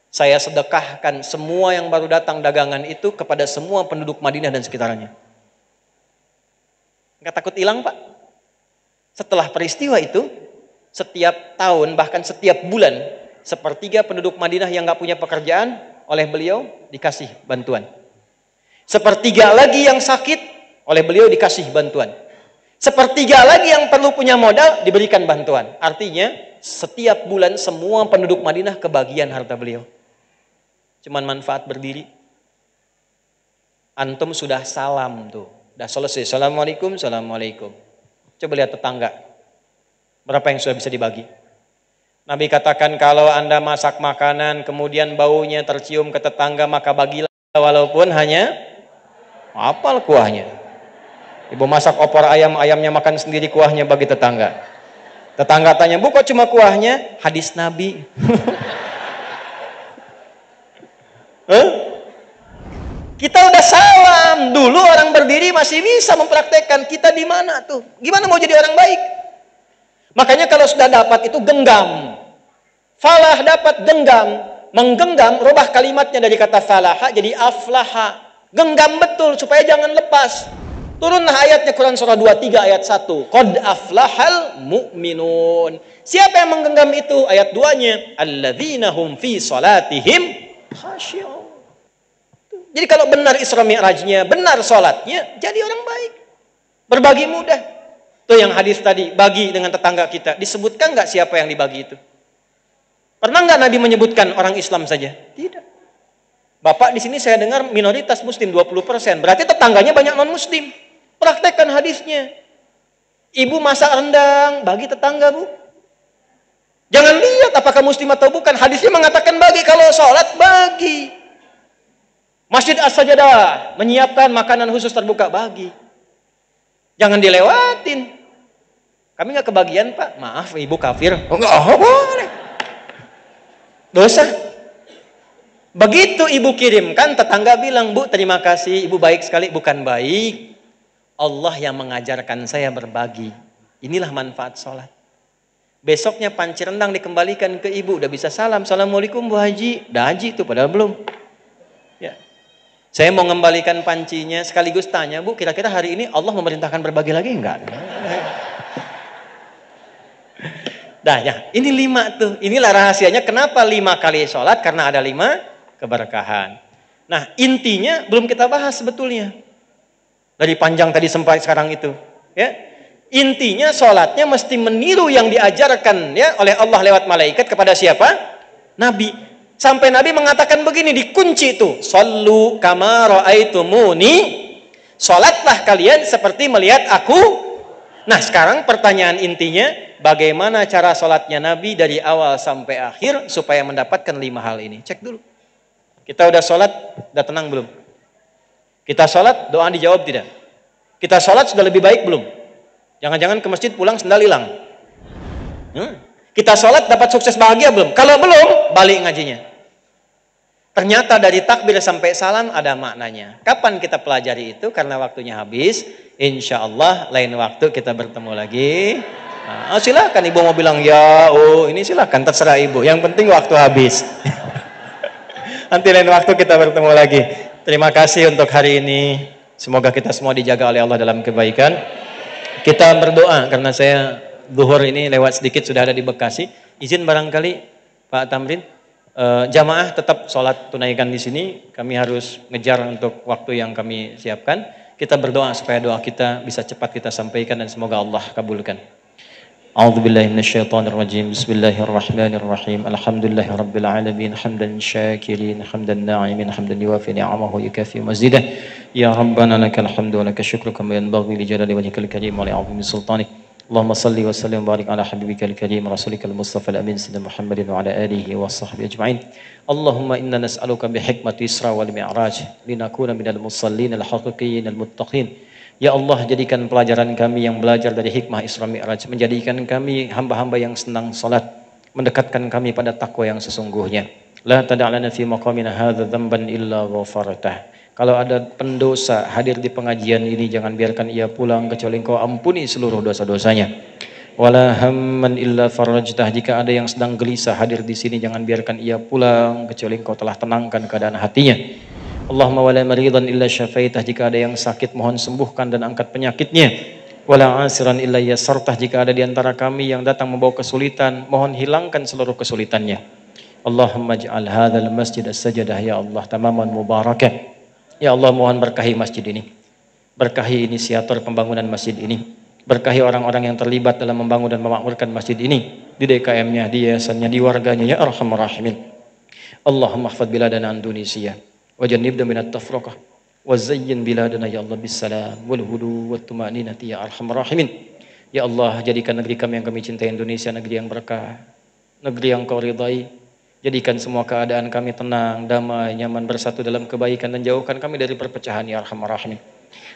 Saya sedekahkan semua yang baru datang dagangan itu kepada semua penduduk Madinah dan sekitarnya. Nggak takut hilang, Pak? Setelah peristiwa itu, setiap tahun, bahkan setiap bulan, sepertiga penduduk Madinah yang nggak punya pekerjaan, oleh beliau dikasih bantuan. Sepertiga lagi yang sakit, oleh beliau dikasih bantuan. Sepertiga lagi yang perlu punya modal, diberikan bantuan. Artinya, setiap bulan semua penduduk Madinah kebagian harta beliau. Cuman manfaat berdiri. Antum sudah salam tuh. Udah selesai. Assalamualaikum, assalamualaikum. Coba lihat tetangga. Berapa yang sudah bisa dibagi? Nabi katakan kalau Anda masak makanan, kemudian baunya tercium ke tetangga, maka bagilah walaupun hanya apal kuahnya. Ibu masak opor ayam, ayamnya makan sendiri, kuahnya bagi tetangga. Tetangga tanya, Bu kok cuma kuahnya? Hadis Nabi. Kita udah salam. Dulu orang berdiri masih bisa mempraktekkan. Kita di mana tuh? Gimana mau jadi orang baik? Makanya kalau sudah dapat itu genggam. Falah dapat genggam. Menggenggam, rubah kalimatnya dari kata falaha jadi aflaha. Genggam betul supaya jangan lepas. Turunlah ayatnya Quran surah 23 ayat 1. Qad aflahal mu'minun. Siapa yang menggenggam itu? Ayat 2-nya. Alladzina hum fi salatihim khashi'un. Jadi kalau benar Isra Mi'rajnya, benar sholatnya, jadi orang baik. Berbagi mudah. Tuh yang hadis tadi, bagi dengan tetangga kita. Disebutkan nggak siapa yang dibagi itu? Pernah nggak Nabi menyebutkan orang Islam saja? Tidak. Bapak di sini saya dengar minoritas Muslim 20%. Berarti tetangganya banyak non-Muslim. Praktekkan hadisnya. Ibu masak rendang, bagi tetangga, Bu. Jangan lihat apakah Muslim atau bukan. Hadisnya mengatakan bagi. Kalau sholat, bagi. Masjid As-Sajadah menyiapkan makanan khusus terbuka, bagi. Jangan dilewatin. Kami nggak kebagian, Pak. Maaf, Ibu kafir. Oh, nggak boleh. Dosa. Begitu Ibu kirimkan, tetangga bilang, Bu, terima kasih. Ibu baik sekali. Bukan baik. Allah yang mengajarkan saya berbagi. Inilah manfaat sholat. Besoknya panci rendang dikembalikan ke ibu. Udah bisa salam. Assalamualaikum Bu Haji. Udah haji itu padahal belum. Ya. Saya mau mengembalikan pancinya. Sekaligus tanya, Bu, kira-kira hari ini Allah memerintahkan berbagi lagi enggak? Dah ya. Ini 5 tuh. Inilah rahasianya kenapa 5 kali sholat. Karena ada 5 keberkahan. Nah intinya belum kita bahas sebetulnya. Dari panjang tadi sampai sekarang itu, ya. Intinya sholatnya mesti meniru yang diajarkan ya oleh Allah lewat malaikat kepada siapa? Nabi. Sampai Nabi mengatakan begini, dikunci itu, shollu kama ra'aitumuni, sholatlah kalian seperti melihat aku. Nah sekarang pertanyaan intinya, bagaimana cara sholatnya Nabi dari awal sampai akhir supaya mendapatkan 5 hal ini? Cek dulu. Kita udah sholat, udah tenang belum? Kita sholat, doa dijawab tidak? Kita sholat sudah lebih baik belum? Jangan-jangan ke masjid pulang sendal hilang. Kita sholat dapat sukses bahagia belum? Kalau belum, balik ngajinya. Ternyata dari takbir sampai salam ada maknanya. Kapan kita pelajari itu? Karena waktunya habis. Insya Allah lain waktu kita bertemu lagi. Nah, silakan ibu mau bilang ya, ini silakan terserah ibu. Yang penting waktu habis. Nanti lain waktu kita bertemu lagi. Terima kasih untuk hari ini. Semoga kita semua dijaga oleh Allah dalam kebaikan. Kita berdoa karena saya zuhur ini lewat sedikit sudah ada di Bekasi. Izin barangkali Pak Tamrin, jamaah tetap sholat tunaikan di sini. Kami harus ngejar untuk waktu yang kami siapkan. Kita berdoa supaya doa kita bisa cepat kita sampaikan dan semoga Allah kabulkan. أعوذ بالله من الشيطان الرجيم بسم الله الرحمن الرحيم الحمد لله رب العالمين حمدا شاكرين حمدا ناعمين حمدا يوافي نعمه ويكافئ مزيده يا ربنا لك الحمد ولك الشكر كما ينبغي لجلال وجهك الكريم ولعظيم سلطانك اللهم صل وسلم وبارك على حبيبك الكريم رسولك المصطفى الأمين سيدنا محمد وعلى آله وصحبه أجمعين اللهم إنا نسألك بحكمة الإسراء والمعراج لنكون من المصلين الحقيقيين المتقين. Ya Allah, jadikan pelajaran kami yang belajar dari hikmah Isra Mi'raj, menjadikan kami hamba-hamba yang senang salat, mendekatkan kami pada takwa yang sesungguhnya. La tada'lana fi maqamina hadza dzamban illa ghafartah. Kalau ada pendosa hadir di pengajian ini, jangan biarkan ia pulang kecuali Engkau ampuni seluruh dosa-dosanya. Wala hamman illa farajtah. Jika ada yang sedang gelisah hadir di sini, jangan biarkan ia pulang kecuali Engkau telah tenangkan keadaan hatinya. Allahumma wala maridan illa syafaitah. Jika ada yang sakit mohon sembuhkan dan angkat penyakitnya. Wala asiran illa yasartah. Jika ada di antara kami yang datang membawa kesulitan, mohon hilangkan seluruh kesulitannya. Allahumma ij'al hadzal masjid as-sajadah ya Allah tamaman mubarakah. Ya Allah, mohon berkahi masjid ini. Berkahi inisiator pembangunan masjid ini. Berkahi orang-orang yang terlibat dalam membangun dan memakmurkan masjid ini, di DKM-nya, di yayasannya, di warganya, ya arhamar rahimin. Allahumma ihfaz biladana Indonesia wa jannibna minat tafraqah wa zayyin biladana ya Allah bisalam wal hudu wat tumaninati ya arhamar rahimin. Ya Allah, jadikan negeri kami yang kami cintai Indonesia negeri yang berkah, negeri yang Kau ridai. Jadikan semua keadaan kami tenang, damai, nyaman, bersatu dalam kebaikan, dan jauhkan kami dari perpecahan ya arhamar rahimin.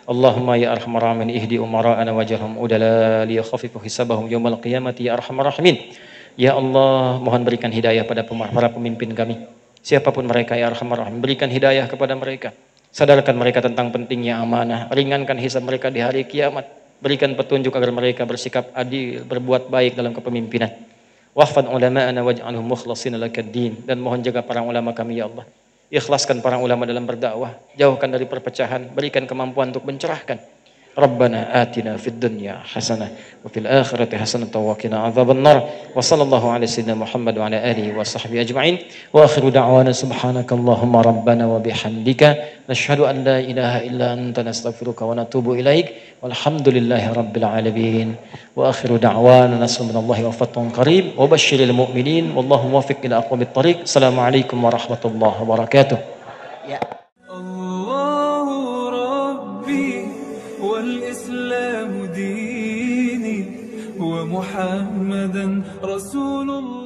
Allahumma ya arhamar rahimin ihdi umara'ana wajahum udala liyakhafifu hisabahum yawmal qiyamati ya arhamar rahimin. Ya Allah, mohon berikan hidayah pada para pemimpin kami, siapapun mereka ya arhamar rahimin. Berikan hidayah kepada mereka, sadarkan mereka tentang pentingnya amanah, ringankan hisab mereka di hari kiamat. Berikan petunjuk agar mereka bersikap adil, berbuat baik dalam kepemimpinan. Wahfad ulama'ana waj'alhum mukhlashina lakad-din. Dan mohon jaga para ulama kami ya Allah. Ikhlaskan para ulama dalam berdakwah, jauhkan dari perpecahan, berikan kemampuan untuk mencerahkan. Rabbana atina fid dunya hasanah wa fil akhirati hasanah wa qina adzabannar. Wa sallallahu ala sayyidina Muhammad wa ala alihi wa sahbihi ajma'in. Wa akhiru da'wana subhanakallahumma rabbana wa bihamdika nashhadu an la ilaha illa anta nastaghfiruka wa natubu ilaik. Walhamdulillahi rabbil alamin. Wa akhiru da'wana nasrullahi wa fathun qarib wa basyiril mu'minin wallahu muwaffiq ila aqwamit thariq. Assalamualaikum warahmatullahi wabarakatuh. Ya. والإسلام ديني ومحمدا رسول الله.